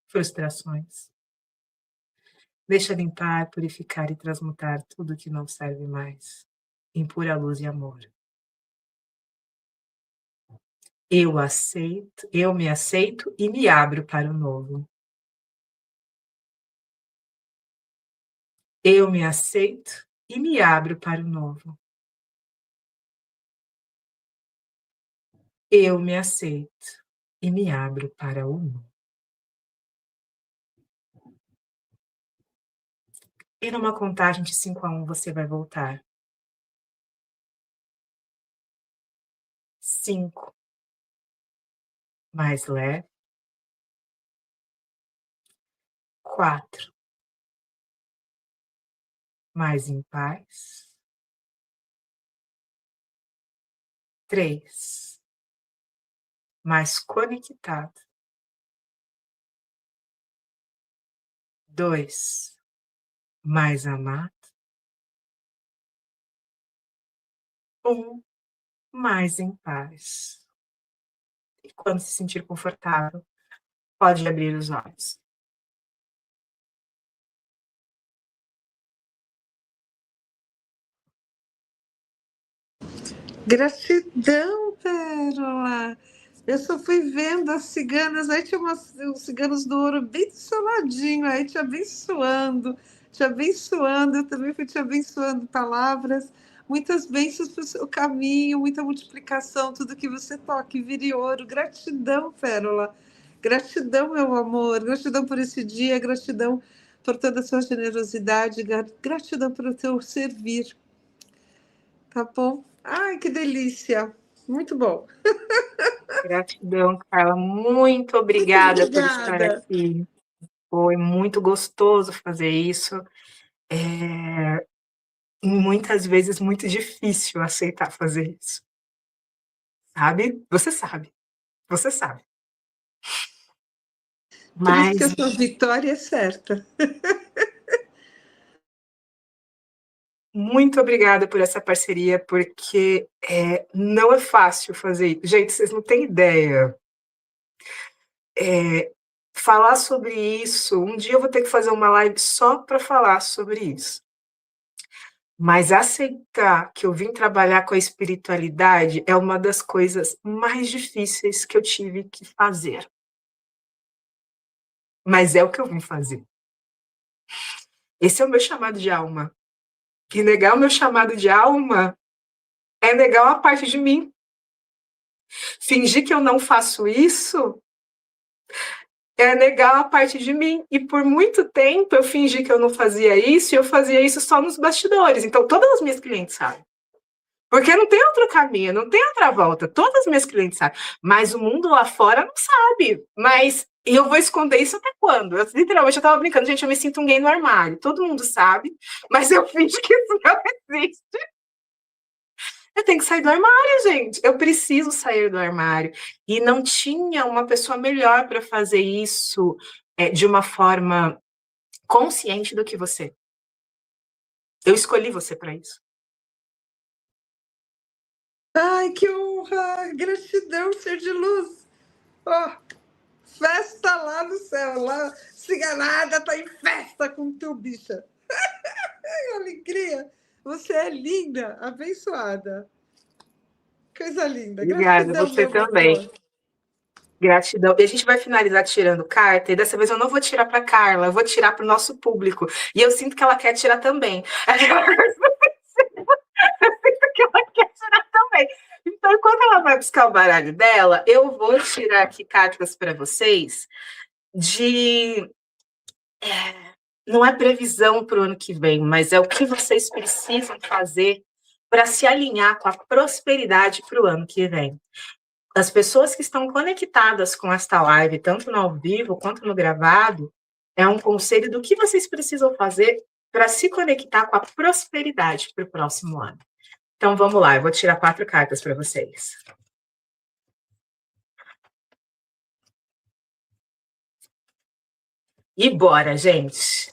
frustrações. Deixa limpar, purificar e transmutar tudo que não serve mais, em pura luz e amor. Eu me aceito e me abro para o novo. Eu me aceito e me abro para o novo. Eu me aceito e me abro para o novo. E numa contagem de 5 a 1 você vai voltar. 5, mais leve. 4, mais em paz. 3, mais conectado. 2, mais amado. 1, mais em paz. E quando se sentir confortável, pode abrir os olhos. Gratidão, Pérola. Eu só fui vendo as ciganas, aí tinha os ciganos do ouro bem do seu ladinho, aí te abençoando, te abençoando. Eu também fui te abençoando palavras. Muitas bênçãos para o seu caminho, muita multiplicação, tudo que você toque, vire ouro. Gratidão, Pérola. Gratidão, meu amor. Gratidão por esse dia, gratidão por toda a sua generosidade, gratidão pelo teu servir. Tá bom? Ai, que delícia. Muito bom. Gratidão, Carla. Muito obrigada Muito por estar obrigada. aqui. Foi muito gostoso fazer isso. Muitas vezes muito difícil aceitar fazer isso. Sabe? Você sabe. Você sabe. Por isso que a Mas sua vitória é certa. muito obrigada por essa parceria, porque não é fácil fazer isso. Gente, vocês não têm ideia. Falar sobre isso, um dia eu vou ter que fazer uma live só para falar sobre isso. Mas aceitar que eu vim trabalhar com a espiritualidade é uma das coisas mais difíceis que eu tive que fazer. Mas é o que eu vim fazer. Esse é o meu chamado de alma. E negar o meu chamado de alma é negar uma parte de mim. Fingir que eu não faço isso é negar uma parte de mim. E por muito tempo eu fingi que eu não fazia isso e eu fazia isso só nos bastidores. Então todas as minhas clientes sabem. Porque não tem outro caminho, não tem outra volta. Todas as minhas clientes sabem. Mas o mundo lá fora não sabe. Mas e eu vou esconder isso até quando? Eu, literalmente, eu tava brincando. Gente, eu me sinto um gay no armário. Todo mundo sabe, mas eu fingo que isso não existe. Eu tenho que sair do armário, gente. Eu preciso sair do armário. E não tinha uma pessoa melhor para fazer isso de uma forma consciente do que você. Eu escolhi você para isso. Ai, que honra! Gratidão, ser de luz. Ó, festa lá no céu. Lá, ciganada tá em festa com tu, bicha. Que alegria! Você é linda, abençoada. Coisa linda. Obrigada, Gratidão, você meu também. amor. Gratidão. E a gente vai finalizar tirando carta, e dessa vez eu não vou tirar para Carla, eu vou tirar para o nosso público. E eu sinto que ela quer tirar também. Eu sinto que ela quer tirar também. Então, enquanto ela vai buscar o baralho dela, eu vou tirar aqui cartas para vocês de. Não é previsão para o ano que vem, mas é o que vocês precisam fazer para se alinhar com a prosperidade para o ano que vem. As pessoas que estão conectadas com esta live, tanto no ao vivo quanto no gravado, é um conselho do que vocês precisam fazer para se conectar com a prosperidade para o próximo ano. Então, vamos lá, eu vou tirar 4 cartas para vocês. E bora, gente!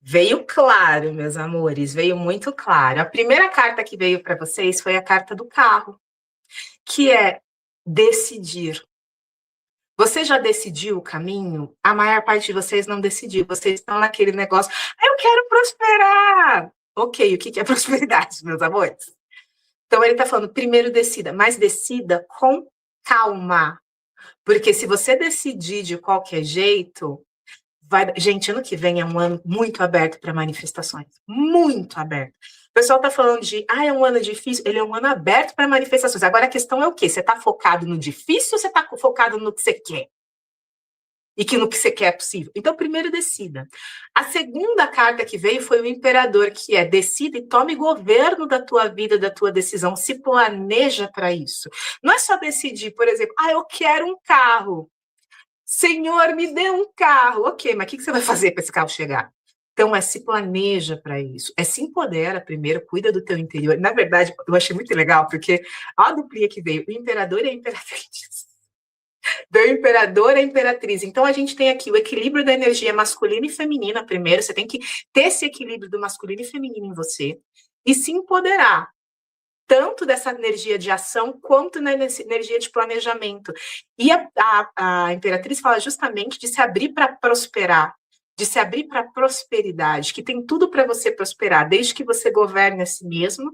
Veio claro, meus amores, veio muito claro. A primeira carta que veio para vocês foi a carta do carro, que é decidir. Você já decidiu o caminho? A maior parte de vocês não decidiu. Vocês estão naquele negócio, eu quero prosperar. Ok, o que é prosperidade, meus amores? Então, ele está falando, primeiro decida, mas decida com calma. Porque se você decidir de qualquer jeito, gente, ano que vem é um ano muito aberto para manifestações. Muito aberto. O pessoal está falando de, é um ano difícil. Ele é um ano aberto para manifestações. Agora, a questão é o quê? Você está focado no difícil ou você está focado no que você quer? e que no que você quer é possível. Então, primeiro decida. A segunda carta que veio foi o imperador, que é decida e tome governo da tua vida, da tua decisão, se planeja para isso. Não é só decidir, por exemplo, eu quero um carro. Senhor, me dê um carro. Ok, mas o que você vai fazer para esse carro chegar? Então, se planeja para isso. Se empodera primeiro, cuida do teu interior. Na verdade, eu achei muito legal, porque a duplinha que veio, o imperador e a imperatriz. Do imperador à imperatriz. Então, a gente tem aqui o equilíbrio da energia masculina e feminina primeiro. Você tem que ter esse equilíbrio do masculino e feminino em você e se empoderar tanto dessa energia de ação quanto na energia de planejamento. E a imperatriz fala justamente de se abrir para prosperar, de se abrir para a prosperidade, que tem tudo para você prosperar, desde que você governe a si mesmo,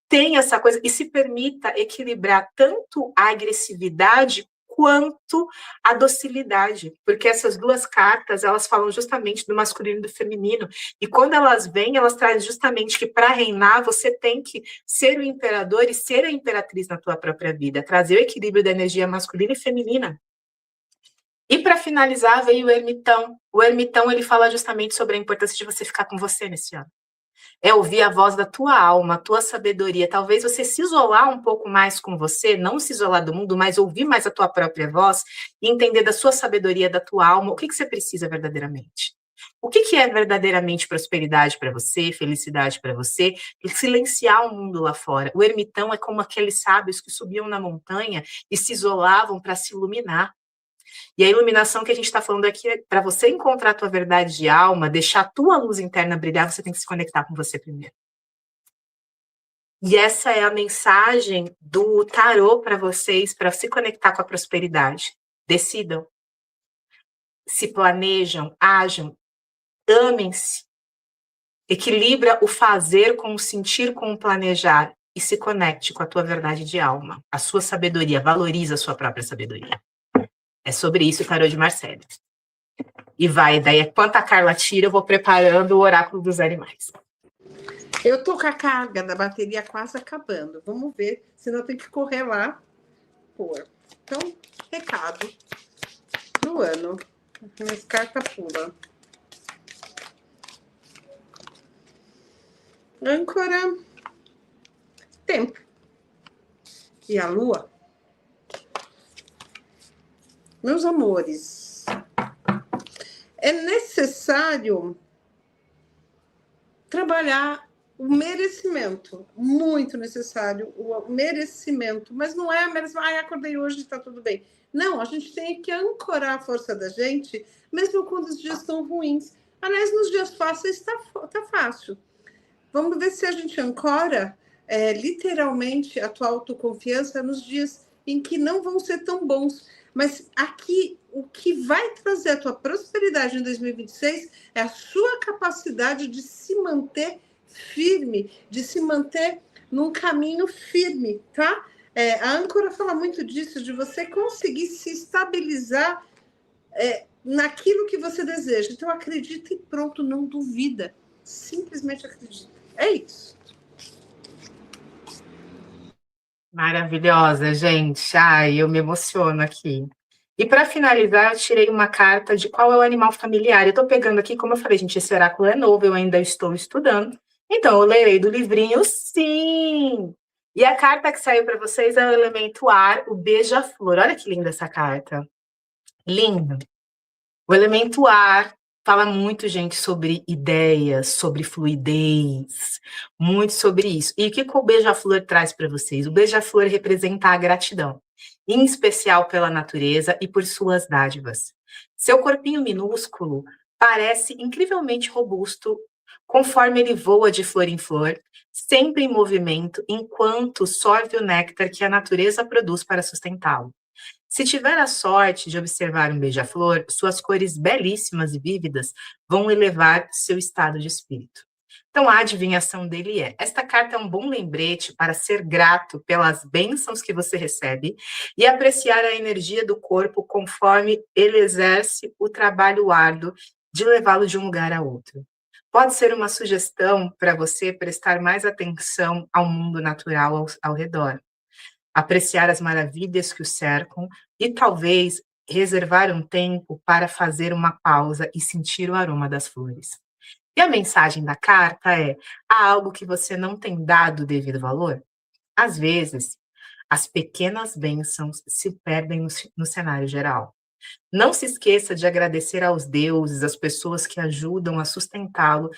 tem essa coisa e se permita equilibrar tanto a agressividade quanto a docilidade, porque essas duas cartas, elas falam justamente do masculino e do feminino, e quando elas vêm, elas trazem justamente que para reinar, você tem que ser o imperador e ser a imperatriz na tua própria vida, trazer o equilíbrio da energia masculina e feminina. E para finalizar, veio o ermitão. O ermitão, ele fala justamente sobre a importância de você ficar com você nesse ano. Ouvir a voz da tua alma, a tua sabedoria. Talvez você se isolar um pouco mais com você, não se isolar do mundo, mas ouvir mais a tua própria voz e entender da sua sabedoria, da tua alma, o que você precisa verdadeiramente. O que é verdadeiramente prosperidade para você, felicidade para você, e silenciar o mundo lá fora. O ermitão é como aqueles sábios que subiam na montanha e se isolavam para se iluminar. E a iluminação que a gente está falando aqui é para você encontrar a tua verdade de alma, deixar a tua luz interna brilhar, você tem que se conectar com você primeiro. E essa é a mensagem do tarô para vocês, para se conectar com a prosperidade. Decidam, se planejam, ajam, amem-se, equilibra o fazer com o sentir, com o planejar e se conecte com a tua verdade de alma, a sua sabedoria, valoriza a sua própria sabedoria. É sobre isso o tarô de Marcele. E vai, daí enquanto a Carla tira, eu vou preparando o oráculo dos animais. Eu tô com a carga da bateria quase acabando. Vamos ver, senão eu tenho que correr lá pôr. Então, recado do ano. Minhas cartas pulam. Âncora. Tempo. E a lua. Meus amores, é necessário trabalhar o merecimento, muito necessário o merecimento, mas não é merecimento, acordei hoje, está tudo bem. Não, a gente tem que ancorar a força da gente, mesmo quando os dias estão ruins. Aliás, nos dias fáceis tá fácil. Vamos ver se a gente ancora literalmente a tua autoconfiança nos dias em que não vão ser tão bons. Mas aqui, o que vai trazer a tua prosperidade em 2026 é a sua capacidade de se manter firme, de se manter num caminho firme, tá? A âncora fala muito disso, de você conseguir se estabilizar naquilo que você deseja. Então, acredita e pronto, não duvida. Simplesmente acredita. É isso. Maravilhosa, gente. Ai, eu me emociono aqui. E para finalizar, eu tirei uma carta de qual é o animal familiar. Eu estou pegando aqui, como eu falei, gente, esse oráculo é novo, eu ainda estou estudando. Então, eu lerei do livrinho, sim! E a carta que saiu para vocês é o elemento ar, o beija-flor. Olha que linda essa carta. Lindo. O elemento ar fala muito, gente, sobre ideias, sobre fluidez, muito sobre isso. E o que o beija-flor traz para vocês? O beija-flor representa a gratidão, em especial pela natureza e por suas dádivas. Seu corpinho minúsculo parece incrivelmente robusto, conforme ele voa de flor em flor, sempre em movimento, enquanto sorve o néctar que a natureza produz para sustentá-lo. Se tiver a sorte de observar um beija-flor, suas cores belíssimas e vívidas vão elevar seu estado de espírito. Então, a adivinhação dele é: esta carta é um bom lembrete para ser grato pelas bênçãos que você recebe e apreciar a energia do corpo conforme ele exerce o trabalho árduo de levá-lo de um lugar a outro. Pode ser uma sugestão para você prestar mais atenção ao mundo natural ao redor, apreciar as maravilhas que o cercam e talvez reservar um tempo para fazer uma pausa e sentir o aroma das flores. E a mensagem da carta é: há algo que você não tem dado o devido valor? Às vezes, as pequenas bênçãos se perdem no cenário geral. Não se esqueça de agradecer aos deuses, às pessoas que ajudam a sustentá-lo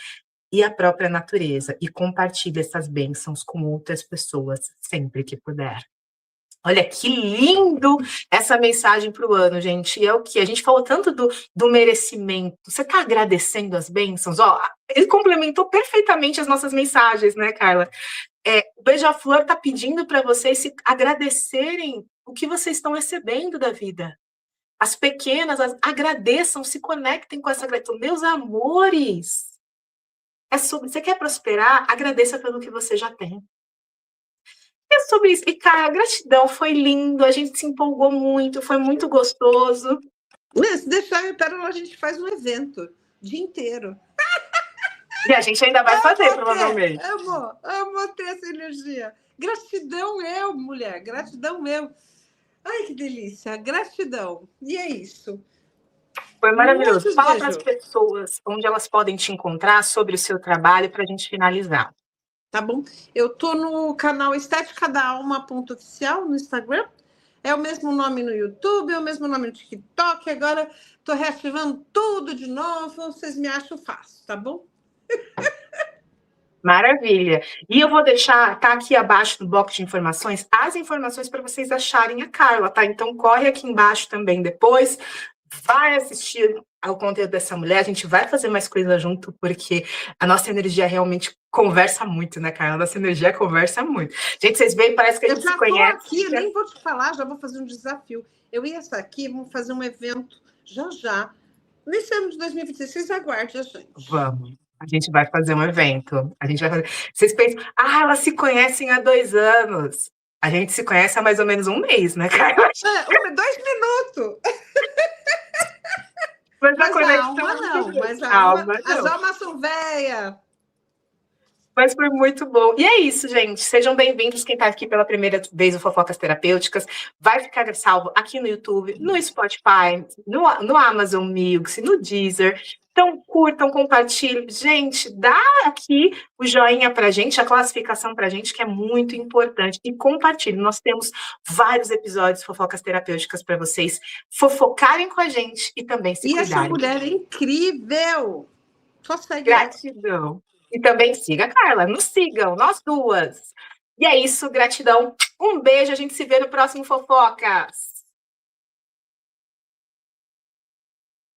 e a própria natureza, e compartilhe essas bênçãos com outras pessoas sempre que puder. Olha que lindo essa mensagem para o ano, gente. E é o que a gente falou tanto do merecimento. Você está agradecendo as bênçãos? Ó, ele complementou perfeitamente as nossas mensagens, né, Carla? O Beija-Flor está pedindo para vocês se agradecerem o que vocês estão recebendo da vida. As pequenas, agradeçam, se conectem com essa gratidão. Meus amores, você quer prosperar? Agradeça pelo que você já tem. É sobre isso. E, cara, gratidão, foi lindo, a gente se empolgou muito, foi muito gostoso. Se deixar eu Pérola, a gente faz um evento o dia inteiro. E a gente ainda vai fazer, provavelmente. Amo ter essa energia. Gratidão eu, mulher, gratidão eu. Ai, que delícia, gratidão. E é isso. Foi maravilhoso. Fala para as pessoas onde elas podem te encontrar, sobre o seu trabalho, para a gente finalizar. Tá bom? Eu tô no canal Estética da Alma .oficial no Instagram. É o mesmo nome no YouTube, é o mesmo nome no TikTok. Agora tô reativando tudo de novo. Vocês me acham fácil, tá bom? Maravilha. E eu vou deixar, tá aqui abaixo no bloco de informações, as informações para vocês acharem a Carla, tá? Então corre aqui embaixo também depois, vai assistir ao conteúdo dessa mulher, a gente vai fazer mais coisa junto, porque a nossa energia realmente conversa muito, né, Carla? A nossa energia conversa muito. Gente, vocês veem, parece que a gente se conhece. Eu aqui, nem vou te falar, já vou fazer um desafio. Eu ia estar aqui, vamos fazer um evento já. Nesse ano de 2026, aguarde a gente. Vamos. A gente vai fazer um evento. A gente vai fazer. Vocês pensam, elas se conhecem há 2 anos. A gente se conhece há mais ou menos 1 mês, né, Carla? 2 minutos. Mas a alma não. Mas as almas são velhas. Mas foi muito bom. E é isso, gente. Sejam bem-vindos. Quem está aqui pela primeira vez no Fofocas Terapêuticas vai ficar salvo aqui no YouTube, no Spotify, no Amazon Music, no Deezer. Então, curtam, compartilhem. Gente, dá aqui o joinha pra gente, a classificação pra gente, que é muito importante. E compartilhem. Nós temos vários episódios de Fofocas Terapêuticas para vocês fofocarem com a gente e também se cuidarem. E essa mulher é incrível. Só segue. Gratidão. E também siga a Carla, nos sigam, nós duas. E é isso, gratidão. Um beijo, a gente se vê no próximo Fofocas.